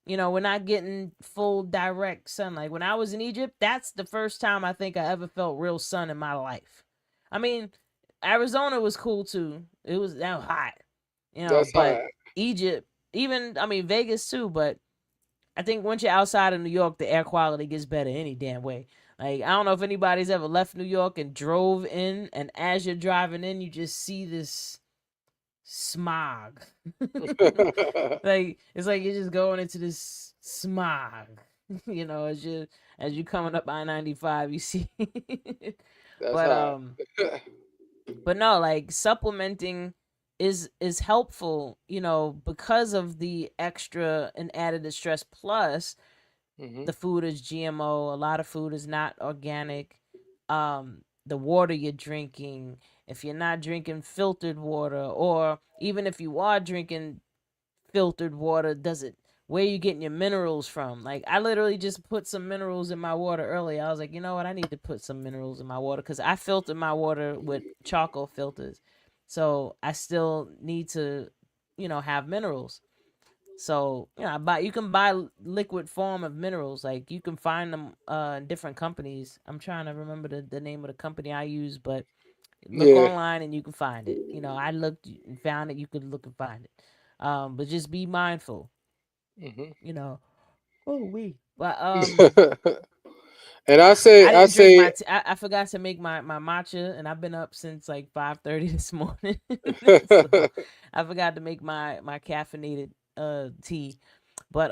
We're not getting full direct sunlight. When I was in Egypt, that's the first time I think I ever felt real sun in my life. I mean, Arizona was cool too. It was that hot, That's but hot. Egypt, even, I mean, Vegas too, but I think once you're outside of New York, the air quality gets better any damn way. Like, I don't know if anybody's ever left New York and drove in, and as you're driving in, you just see this smog. Like, it's like you're just going into this smog. As you coming up I-95, you see. That's But hot. but no, like, supplementing is helpful, because of the extra and added stress. Plus, the food is GMO. A lot of food is not organic. The water you're drinking, if you're not drinking filtered water, or even if you are drinking filtered water, where you getting your minerals from? Like, I literally just put some minerals in my water earlier. I was like, you know what? I need to put some minerals in my water because I filter my water with charcoal filters. So I still need to, have minerals. So, you can buy liquid form of minerals. Like, you can find them in different companies. I'm trying to remember the name of the company I use, but look Yeah. online and you can find it. I looked and found it. You could look and find it. But just be mindful. Oh, we. But And I I didn't drink say, my I forgot to make my matcha, and I've been up since like 5:30 this morning. So I forgot to make my caffeinated tea. But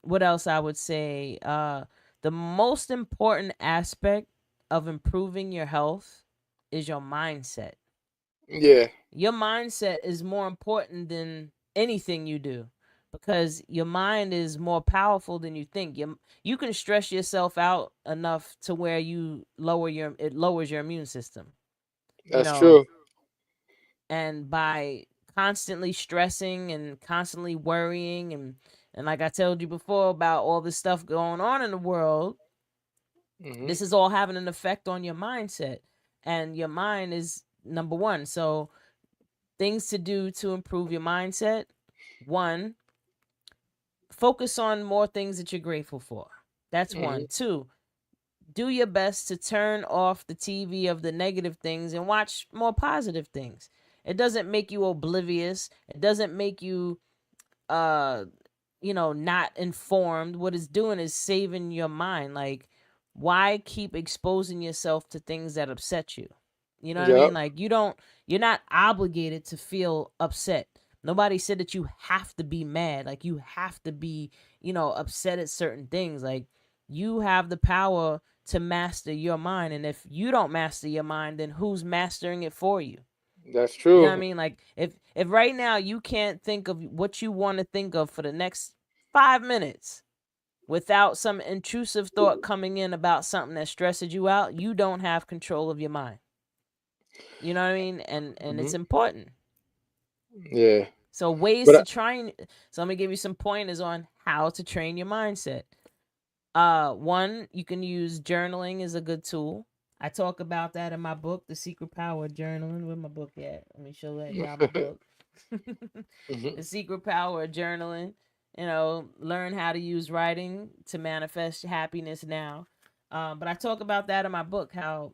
what else I would say? The most important aspect of improving your health is your mindset. yeah, Your mindset is more important than anything you do because your mind is more powerful than you think. You can stress yourself out enough to where it lowers your immune system. You that's know, true. and by constantly stressing and constantly worrying and like I told you before about all this stuff going on in the world, this is all having an effect on your mindset, and your mind is number one. So things to do to improve your mindset: one, focus on more things that you're grateful for. That's one. Two, do your best to turn off the TV of the negative things and watch more positive things. It doesn't make you oblivious. It doesn't make you uh not informed. What it's doing is saving your mind. Like, why keep exposing yourself to things that upset you? You know what I Yep, mean? Like, you're not obligated to feel upset. Nobody said that you have to be mad. Like, you have to be, upset at certain things. Like, you have the power to master your mind. And if you don't master your mind, then who's mastering it for you? that's You know what I true. mean? Like, if right now you can't think of what you want to think of for the next 5 minutes without some intrusive thought coming in about something that stresses you out, you don't have control of your mind. You know what I mean? And it's important. Yeah, So ways but to train. So let me give you some pointers on how to train your mindset. One, you can use journaling as a good tool. I talk about that in my book, The Secret Power of Journaling. Where my book at? Let me show that y'all my book. The Secret Power of Journaling. Learn how to use writing to manifest happiness now. But I talk about that in my book, how,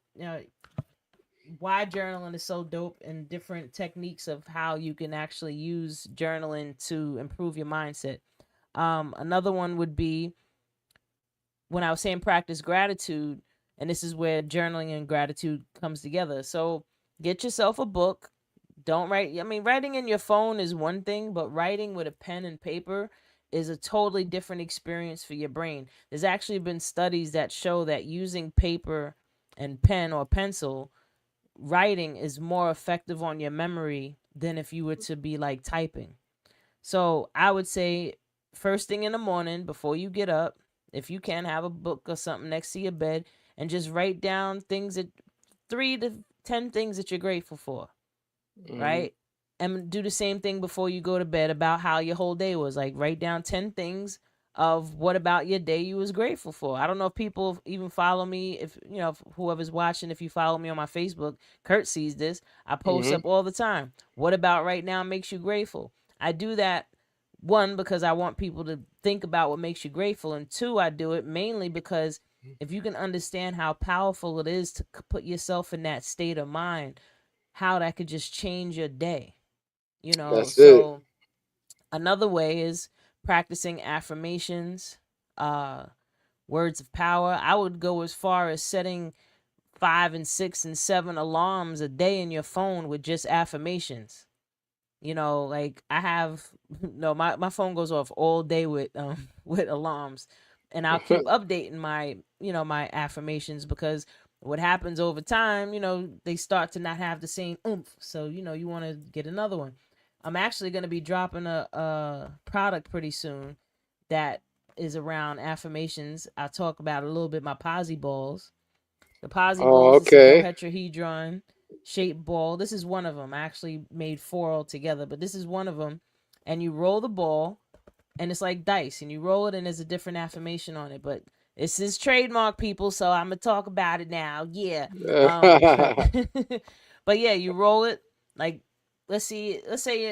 why journaling is so dope and different techniques of how you can actually use journaling to improve your mindset. Another one would be when I was saying practice gratitude, and this is where journaling and gratitude comes together. So get yourself a book. Don't write. I mean, writing in your phone is one thing, but writing with a pen and paper is a totally different experience for your brain. There's actually been studies that show that using paper and pen or pencil, writing is more effective on your memory than if you were to be like typing. So I would say first thing in the morning before you get up, if you can, have a book or something next to your bed and just write down 3 to 10 things that you're grateful for, right? And do the same thing before you go to bed about how your whole day was. Like, write down 10 things of what about your day you was grateful for. I don't know if people even follow me. If you know, if whoever's watching, if you follow me on my Facebook, Kurt sees this. I post Hmm. up all the time. What about right now makes you grateful? I do that, one, because I want people to think about what makes you grateful, and two, I do it mainly because if you can understand how powerful it is to put yourself in that state of mind, how that could just change your day. You know, That's it. so another way is practicing affirmations, uh, words of power. I would go as far as setting 5 and 6 and 7 alarms a day in your phone with just affirmations. You know, like I have no, my phone goes off all day with with alarms, and I'll keep updating my, you know, my affirmations, because what happens over time, you know, they start to not have the same oomph. So, you know, you want to get another one. I'm actually going to be dropping a product pretty soon that is around affirmations. I'll talk about a little bit my Posy Balls. The Posy Oh, Balls is a okay. dodecahedron shaped ball. This is one of them. I actually made four altogether, but this is one of them. And you roll the ball, and it's like dice, and you roll it, and there's a different affirmation on it. But this is trademark, people, so I'm gonna talk about it now. Yeah. But yeah, you roll it like, let's say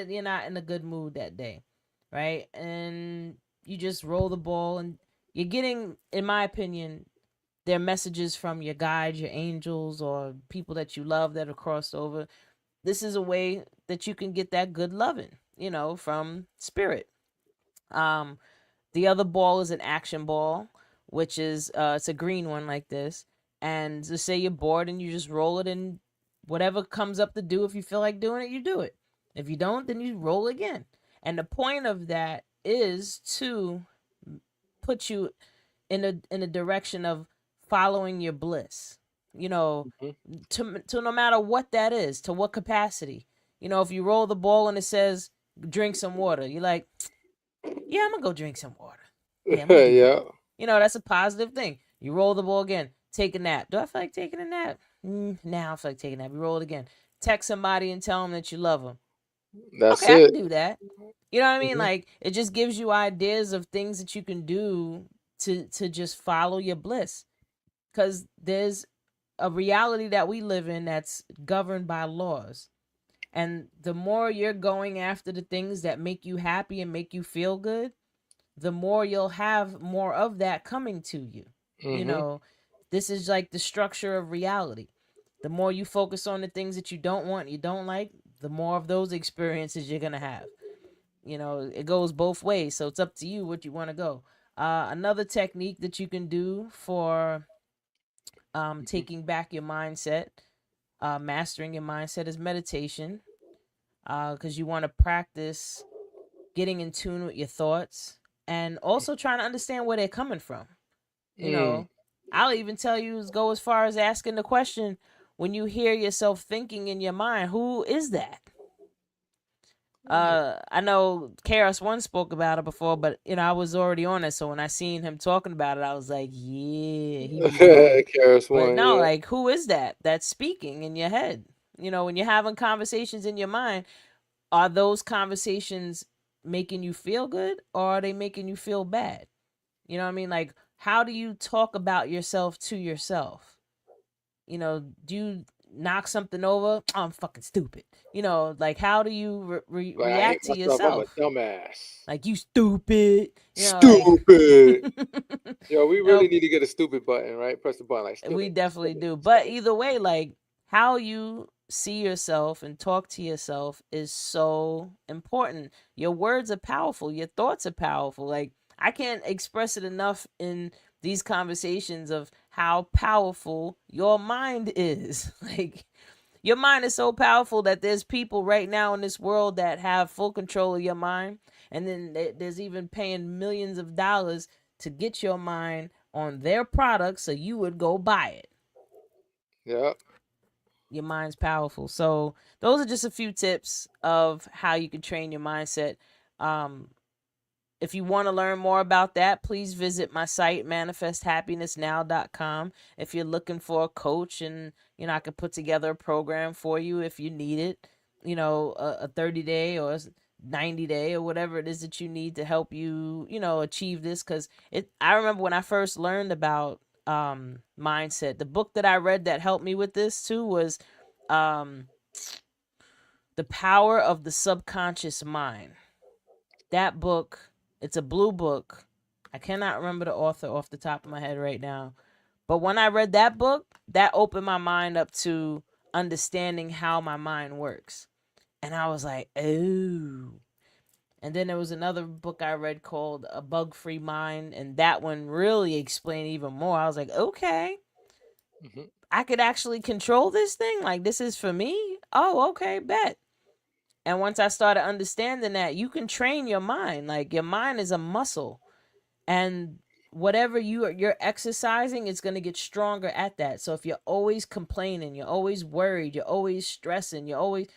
you're not in a good mood that day, right? And you just roll the ball, and you're getting, in my opinion, they're messages from your guides, your angels, or people that you love that are crossed over. This is a way that you can get that good loving, you know, from spirit. Um, the other ball is an action ball, which is it's a green one like this. And just say you're bored and you just roll it, and whatever comes up to do, if you feel like doing it, you do it. If you don't, then you roll again. And the point of that is to put you in a direction of following your bliss. You know, Mhm. to no matter what that is, to what capacity. You know, if you roll the ball and it says drink some water, you're like, yeah, I'm gonna go drink some water. Yeah, I'm gonna do that. Yeah, You know, that's a positive thing. You roll the ball again. Take a nap. Do I feel like taking a nap? Now I feel like taking a nap. You roll it again. Text somebody and tell them that you love them. that's Okay, I can it. do that. You know what I mean? Hmm. Like, it just gives you ideas of things that you can do to just follow your bliss. Because there's a reality that we live in that's governed by laws. And the more you're going after the things that make you happy and make you feel good, the more you'll have more of that coming to you. You Hmm. know, this is like the structure of reality. The more you focus on the things that you don't want, you don't like, the more of those experiences you're going to have. You know, it goes both ways. So it's up to you what you want to go. Another technique that you can do for Hmm. taking back your mindset, mastering your mindset, is meditation. Because you want to practice getting in tune with your thoughts and also trying to understand where they're coming from. You Mm. know, I'll even tell you, go as far as asking the question, when you hear yourself thinking in your mind, who is that? I know Karis One spoke about it before, but you know, I was already on it, so when I seen him talking about it, I was like, yeah, he be knowing. Karis But One, no, yeah. like, who is that that's speaking in your head? You know, when you're having conversations in your mind, are those conversations making you feel good, or are they making you feel bad? You know what I mean? Like, how do you talk about yourself to yourself? You know, do you knock something over? Oh, I'm fucking stupid. You know, like, how do you Like, I hate react to myself. I'm a yourself? dumbass. Like, you stupid. You know, like, Stupid. you Yo, we really know, need to get a stupid button, right? Press the button like we stupid, definitely stupid, do. But stupid. either way, like, how you see yourself and talk to yourself is so important. Your words are powerful, your thoughts are powerful. Like, I can't express it enough in these conversations of how powerful your mind is. Like, your mind is so powerful that there's people right now in this world that have full control of your mind. And then there's even paying millions of dollars to get your mind on their product so you would go buy it. Yeah. Your mind's powerful. So those are just a few tips of how you can train your mindset. Um, if you want to learn more about that, please visit my site, manifesthappinessnow.com. If you're looking for a coach, and you know, I could put together a program for you if you need it. You know, a 30-day or 90 day or whatever it is that you need to help you, achieve this. Because I remember when I first learned about mindset, the book that I read that helped me with this too was um The Power of the Subconscious Mind. That book, it's a blue book. I cannot remember the author off the top of my head right now. But when I read that book, that opened my mind up to understanding how my mind works. And I was like, oh. And then there was another book I read called A Bug Free Mind. And that one really explained even more. I was like, okay, I could actually control this thing. Like, this is for me. Oh, okay, bet. And once I started understanding that, you can train your mind. Like, your mind is a muscle. And whatever you're exercising, it's going to get stronger at that. So if you're always complaining, you're always worried, you're always stressing, your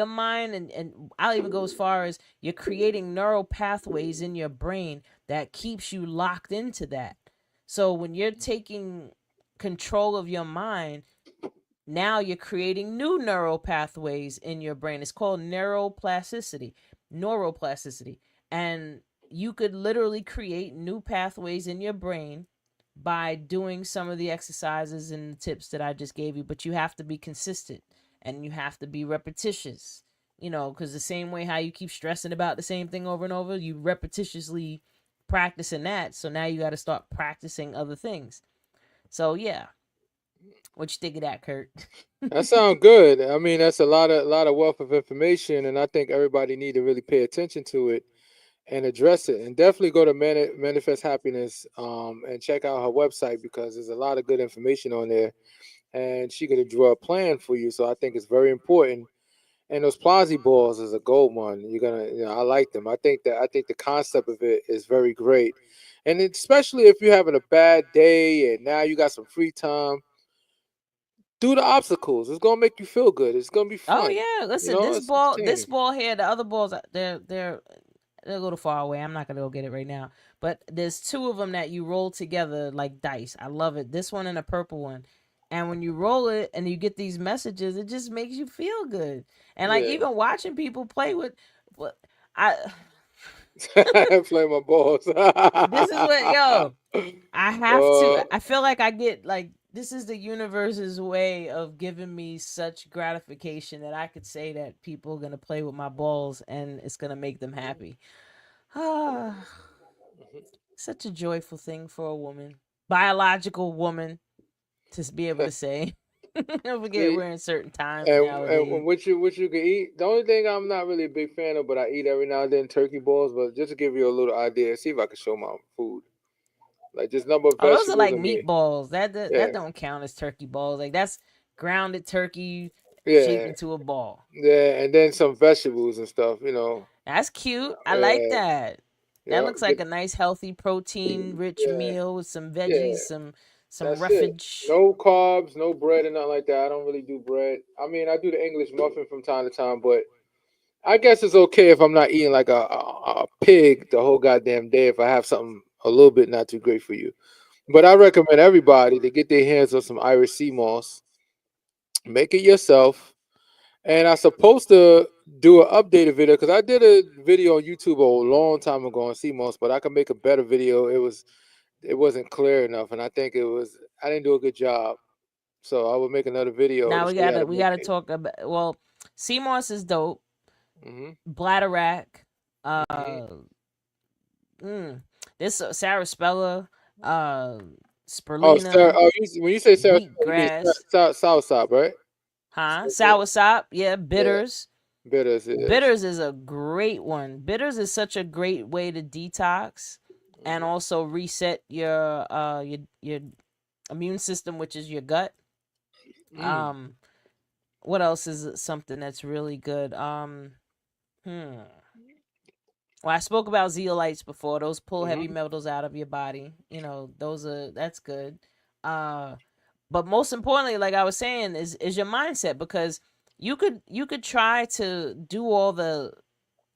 mind, and I'll even go as far as you're creating neural pathways in your brain that keeps you locked into that. So when you're taking control of your mind, now you're creating new neural pathways in your brain. It's called neuroplasticity. And you could literally create new pathways in your brain by doing some of the exercises and the tips that I just gave you. But you have to be consistent and you have to be repetitious, because the same way how you keep stressing about the same thing over and over, you repetitiously practicing that. So now you got to start practicing other things. So yeah. What you think of that, Kurt? That sounds good. I mean, that's a lot of wealth of information, and I think everybody need to really pay attention to it and address it. And definitely go to Manifest Happiness and check out her website, because there's a lot of good information on there, and she gonna draw a plan for you. So I think it's very important. And those Plazi balls is a gold one. I like them. I think the concept of it is very great, and especially if you're having a bad day and now you got some free time, do the obstacles. It's gonna make you feel good. It's gonna be Oh fun. yeah, listen, It's entertaining. this ball here, the other balls, they're a little far away. I'm not gonna go get it right now. But there's two of them that you roll together like dice. I love it. This one and a purple one. And when you roll it and you get these messages, it just makes you feel good. And like Yeah. even watching people play with, what I Play my balls. this is what I have Uh, to. I feel like I get like this is the universe's way of giving me such gratification that I could say that people are gonna play with my balls and it's gonna make them happy. Ah, such a joyful thing for a woman, biological woman, to be able to say. I forget See, we're in certain times and nowadays. what you can eat. The only thing I'm not really a big fan of, but I eat every now and then, turkey balls. But just to give you a little idea, see if I can show my food, like just number of Oh, those are vegetables like and meat. meatballs. Yeah, That don't count as turkey balls. Like that's grounded turkey shaped yeah, into a ball. yeah, and then some vegetables and stuff. That's cute. I like Yeah, that. That yeah, looks like a nice, healthy, protein-rich yeah, meal with some yeah. veggies, some That's it. roughage. No carbs, no bread, and nothing like that. I don't really do bread. I mean, I do the English muffin from time to time, but I guess it's okay if I'm not eating like a pig the whole goddamn day if I have something a little bit not too great for you. But I recommend everybody to get their hands on some Irish sea moss, make it yourself. And I'm supposed to do an updated video because I did a video on YouTube a long time ago on sea moss, but I can make a better video. It wasn't clear enough, and I think I didn't do a good job. So I will make another video to Now show you how to we make gotta it. talk about. Well, sea moss is dope. Hmm. Bladderwrack, Hmm. uh, mm, this Sarah Speller, uh, Oh, Sarah, spirulina, when you say Sarah, you mean wheatgrass, soursop, right? huh? Soursop, yeah, Yeah, bitters. bitters it is. Bitters is a great one. Bitters is such a great way to detox and Hmm. also reset your immune system, which is your gut. Mm. Um, what else is something that's really good? Hmm. Well, I spoke about zeolites before. Those pull heavy Hmm. metals out of your body. That's good. Uh, but most importantly, like I was saying, is your mindset, because you could try to do all the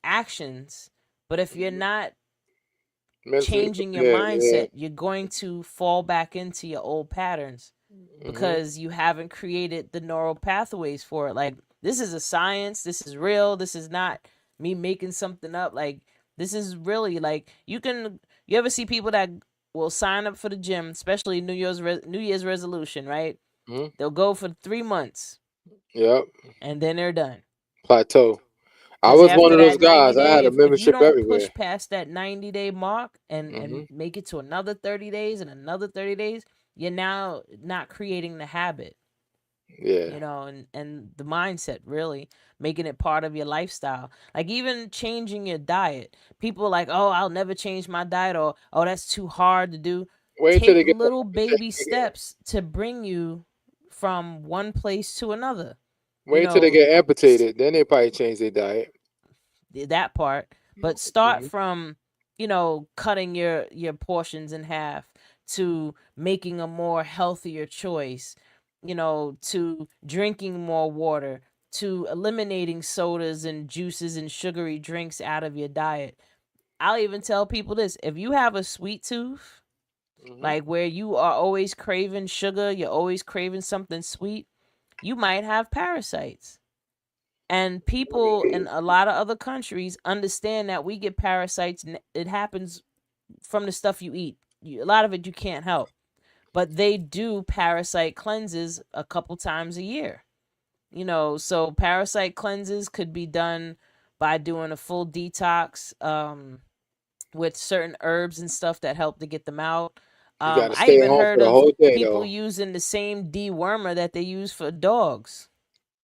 actions, but if you're not Mentally changing your prepared. Yeah. mindset, you're going to fall back into your old patterns Hmm. because you haven't created the neural pathways for it. Like, this is a science, this is real, this is not me making something up. Like, this is really like, you ever see people that will sign up for the gym, especially New Year's resolution, right? Hmm. They'll go for 3 months Yep. and then they're done. Plateau. I Because was one after of those that 90 guys. I day, had a if you membership don't everywhere. push past that 90-day mark and Hmm. make it to another 30 days and another 30 days, you're now not creating the habit, Yeah. and the mindset, really making it part of your lifestyle. Like, even changing your diet. People are like, oh, I'll never change my diet, or, oh, that's too hard to do. Wait till Take they get the little baby steps to bring you from one place to another. You wait till they know, get amputated. Then they probably change their diet. that part, but start Hmm. from, cutting your portions in half, to making a more healthier choice, to drinking more water, to eliminating sodas and juices and sugary drinks out of your diet. I'll even tell people this: if you have a sweet tooth, Hmm. like where you are always craving sugar, you're always craving something sweet, you might have parasites. And people in a lot of other countries understand that we get parasites, and it happens from the stuff you eat. A lot of it you can't help. But they do parasite cleanses a couple times a year. So parasite cleanses could be done by doing a full detox, with certain herbs and stuff that help to get them out. You got to I stay even home for heard the of whole day, people though. using the same dewormer that they use for dogs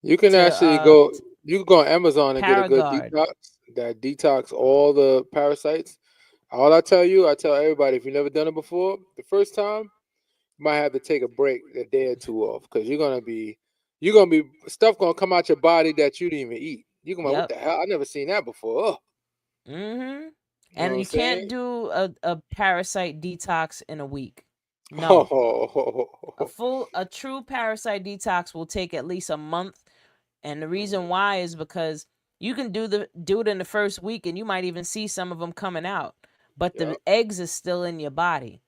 You can to actually go. You can go on Amazon and get a good Paragard. detox that detox all the parasites. All I tell you, I tell everybody, if you've never done it before, the first time you might have to take a break, a day or two off, because you're gonna be stuff gonna come out your body that you didn't even eat. You gonna be like, what Yep. the hell? I never seen that before. Oh, Mm-hmm. you know what And I'm you can't saying? do a parasite detox in a week. No. Oh, A true parasite detox will take at least a month. And the reason why is because you can do it in the first week, and you might even see some of them coming out. But yeah, the eggs are still in your body,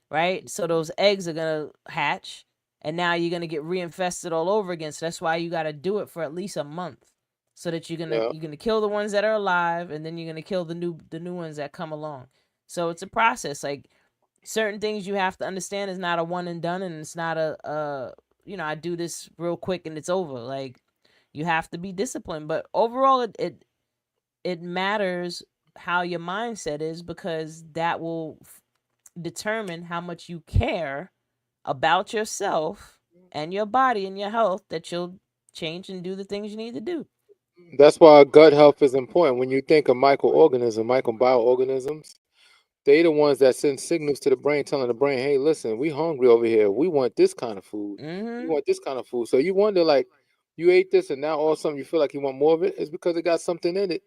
right? So those eggs are gonna hatch, and now you're gonna get reinfested all over again. So that's why you gotta do it for at least a month, so that yeah. you're gonna kill the ones that are alive, and then you're gonna kill the new ones that come along. So it's a process. Like, certain things you have to understand is not a one and done, and it's not I do this real quick and it's over. Like, you have to be disciplined. But overall, it matters how your mindset is, because that will determine how much you care about yourself and your body and your health, that you'll change and do the things you need to do. That's why gut health is important. When you think of microorganisms, they the ones that send signals to the brain, telling the brain, "Hey, listen, we hungry over here. We want this kind of food. We Mm-hmm. want this kind of food." So you wonder, like, you ate this, and now all of a sudden you feel like you want more of it. It's because it got something in it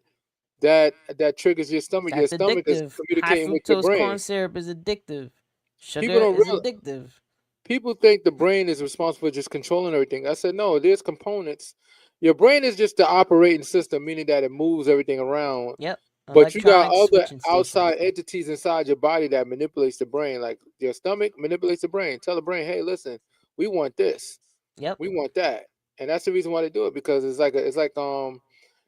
that triggers your stomach. Your That's stomach is addictive. High communicating with your fructose brain. corn syrup is addictive. People Sugar don't is realize. addictive. People think the brain is responsible for just controlling everything. I said, no, there's components. Your brain is just the operating system, meaning that it moves everything around. Yep. But you got Electronic other switching station. outside entities inside your body that manipulates the brain. Like your stomach manipulates the brain. Tell the brain, hey, listen, we want this, Yep. we want that, and that's the reason why they do it, because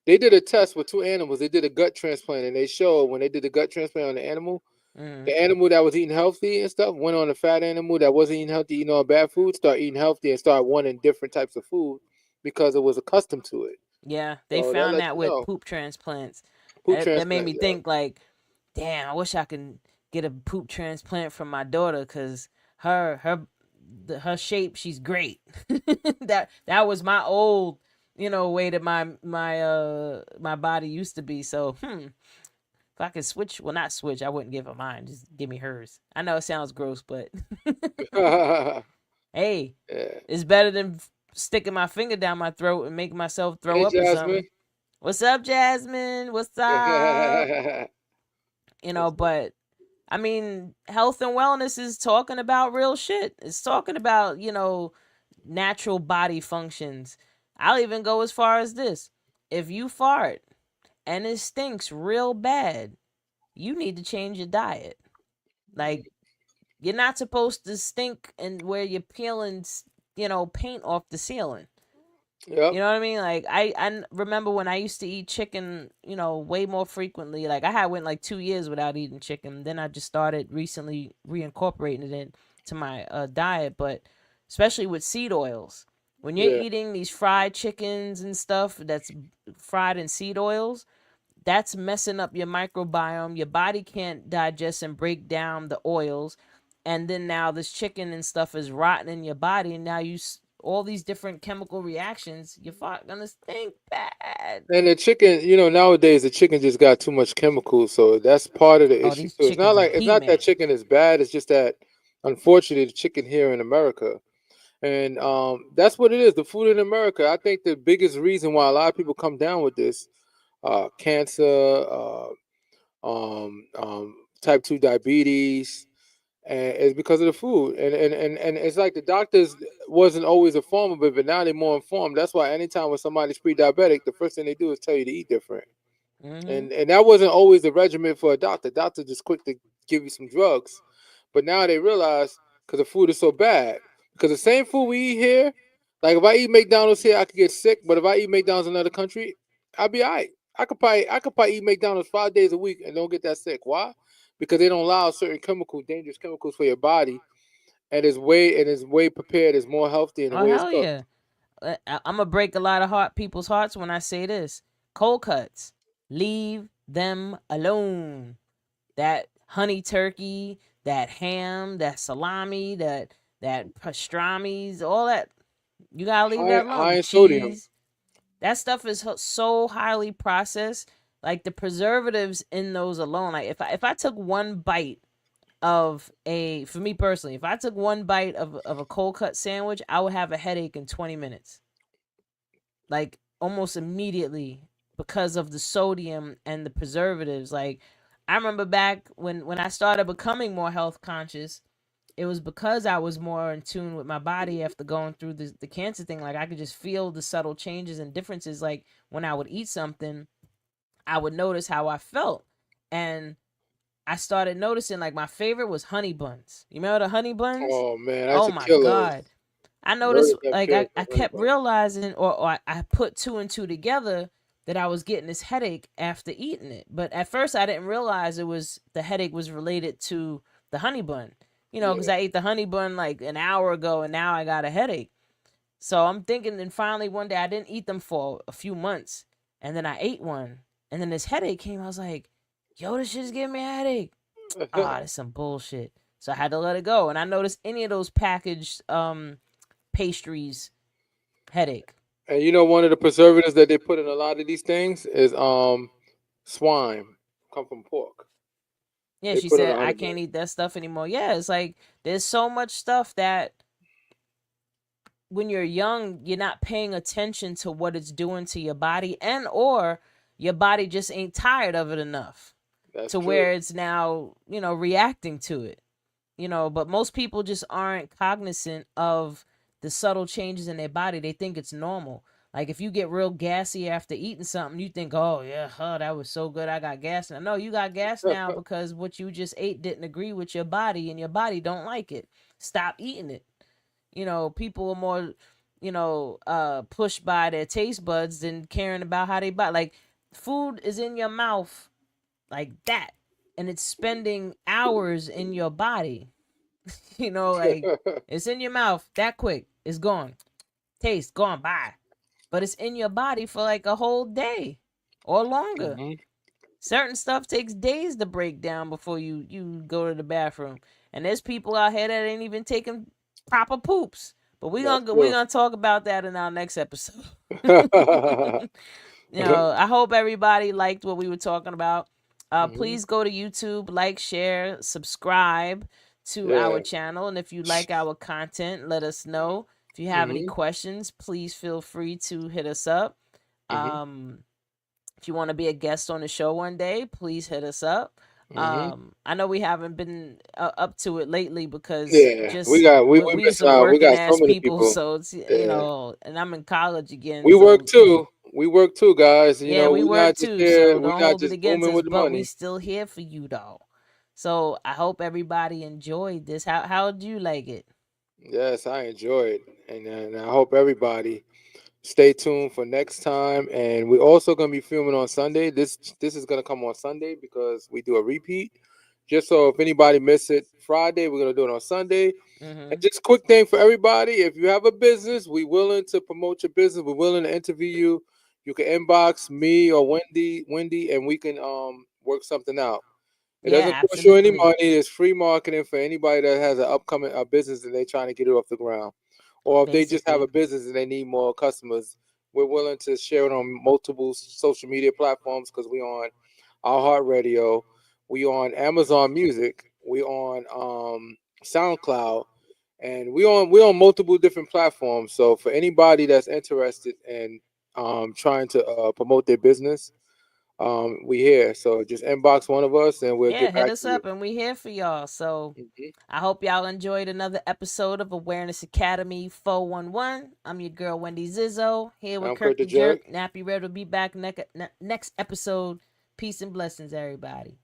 they did a test with two animals. They did a gut transplant, and they showed when they did the gut transplant on the animal, Mm-hmm. the animal that was eating healthy and stuff went on a fat animal that wasn't eating healthy, eating all bad food, start eating healthy and start wanting different types of food because it was accustomed to it. Yeah, they So that found lets that you with know. poop transplants. Poop That made transplant, me yeah. think, like, damn, I wish I could get a poop transplant from my daughter, because her shape, she's great. That was my old, way that my body used to be. So, if I could switch, well, not switch, I wouldn't give her mine. Just give me hers. I know it sounds gross, but hey, Yeah. it's better than sticking my finger down my throat and making myself throw Hey, up or Jasmine. something. What's up, Jasmine? What's up? But I mean, health and wellness is talking about real shit. It's talking about, natural body functions. I'll even go as far as this. If you fart and it stinks real bad, you need to change your diet. Like, you're not supposed to stink and where you're peeling, paint off the ceiling. Yep. You know what I mean? Like remember when I used to eat chicken, way more frequently. Like I had went like 2 years without eating chicken. Then I just started recently reincorporating it into my diet. But especially with seed oils, when you're Yeah. eating these fried chickens and stuff that's fried in seed oils, that's messing up your microbiome. Your body can't digest and break down the oils, and then now this chicken and stuff is rotting in your body, and now all these different chemical reactions. Your fart gonna stink bad. And the chicken, nowadays the chicken just got too much chemicals, so that's part of the Oh, issue these too. chickens are It's heat, not that man. chicken is bad. It's just that, unfortunately, the chicken here in America, and that's what it is. The food in America. I think the biggest reason why a lot of people come down with this, cancer, type 2 diabetes, and it's because of the food. And it's like the doctors wasn't always informed of it, but now they're more informed. That's why anytime when somebody's pre-diabetic, the first thing they do is tell you to eat different. Mm-hmm. And that wasn't always the regimen for a doctor. Doctor just quick to give you some drugs, but now they realize because the food is so bad. Because the same food we eat here, like if I eat McDonald's here, I could get sick. But if I eat McDonald's in another country, I'll be alright. I could probably eat McDonald's 5 days a week and don't get that sick. Why? Because they don't allow certain dangerous chemicals for your body, and it's way prepared. It's more healthy in the Oh way it's hell cooked. yeah! I'm gonna break a lot of people's hearts when I say this. Cold cuts, leave them alone. That honey turkey, that ham, that salami, that pastrami's, all that, you gotta leave High that alone. high The in sodium. cheese, that stuff is so highly processed. Like the preservatives in those alone. Like if I took one bite for me personally, if I took one bite of a cold cut sandwich, I would have a headache in 20 minutes, like almost immediately, because of the sodium and the preservatives. Like I remember back when I started becoming more health conscious, it was because I was more in tune with my body after going through the cancer thing. Like I could just feel the subtle changes and differences. Like when I would eat something, I would notice how I felt. And I started noticing like my favorite was honey buns. You remember the honey buns? Oh man, that's Oh a my killer. God. I noticed Murder have like killed I for honey kept bun. realizing, or I put two and two together, that I was getting this headache after eating it. But at first I didn't realize the headache was related to the honey bun. Because Yeah. I ate the honey bun like an hour ago and now I got a headache. So I'm thinking, and finally one day I didn't eat them for a few months, and then I ate one, and then this headache came. I was like, "Yo, this shit's giving me a headache." Ah, that's some bullshit. So I had to let it go. And I noticed any of those packaged pastries, headache. And one of the preservatives that they put in a lot of these things is swine, come from pork. Yeah, They she put in said a I honey bun. can't eat that stuff anymore. Yeah, it's like there's so much stuff that when you're young, you're not paying attention to what it's doing to your body, and or your body just ain't tired of it enough That's to true. where it's now, reacting to it. But most people just aren't cognizant of the subtle changes in their body. They think it's normal. Like if you get real gassy after eating something, you think, "Oh yeah, that was so good, I got gas now." No, you got gas now because what you just ate didn't agree with your body, and your body don't like it. Stop eating it. People are more, pushed by their taste buds than caring about how they body. Like food is in your mouth like that, and it's spending hours in your body. Like it's in your mouth that quick, it's gone. Taste gone, bye. But it's in your body for like a whole day or longer. Hmm. Certain stuff takes days to break down before you go to the bathroom. And there's people out here that ain't even taking proper poops. But we That's gonna we true. gonna talk about that in our next episode. Hmm. I hope everybody liked what we were talking about. Please go to YouTube, like, share, subscribe to our Yeah. channel, and if you like our content, let us know. If you have any Hmm. questions, please feel free to hit us up. Hmm. Um, if you want to be a guest on the show one day, please hit us up. Hmm. I know we haven't been up to it lately because Yeah, we just got we we miss some out. We working got so ass many people, people. so it's Yeah, and I'm in college again, we work so too. We work too, guys. yeah, we We're work not just too. here. So We're don't not hold it just against booming us, with the but we money. still here for you though. So I hope everybody enjoyed this. How do you like it? Yes, I enjoy it, and I hope everybody Stay tuned for next time, and we're also gonna be filming on Sunday. This is gonna come on Sunday because we do a repeat. Just so if anybody missed it Friday, we're gonna do it on Sunday. Mm-hmm. And just quick thing for everybody: if you have a business, we're willing to promote your business. We're willing to interview you. You can inbox me or Wendy, and we can work something out. It Yeah, doesn't cost you any absolutely. money. It's free marketing for anybody that has an upcoming business and they're trying to get it off the ground. Or if they just have a Basically. business and they need more customers, we're willing to share it on multiple social media platforms because we on iHeartRadio, we on Amazon Music, we on SoundCloud, and we on multiple different platforms. So for anybody that's interested in trying to promote their business, we here. So just inbox one of us and we'll Yeah, get hit back us to you. up and we here for y'all. So Mhm. I hope y'all enjoyed another episode of Awareness Academy 411. I'm your girl Wendy Zizzo here with I'm Kirk Kurt the the Jerk. Jerk. Nappy Red will be back next episode. Peace and blessings, everybody.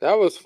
That was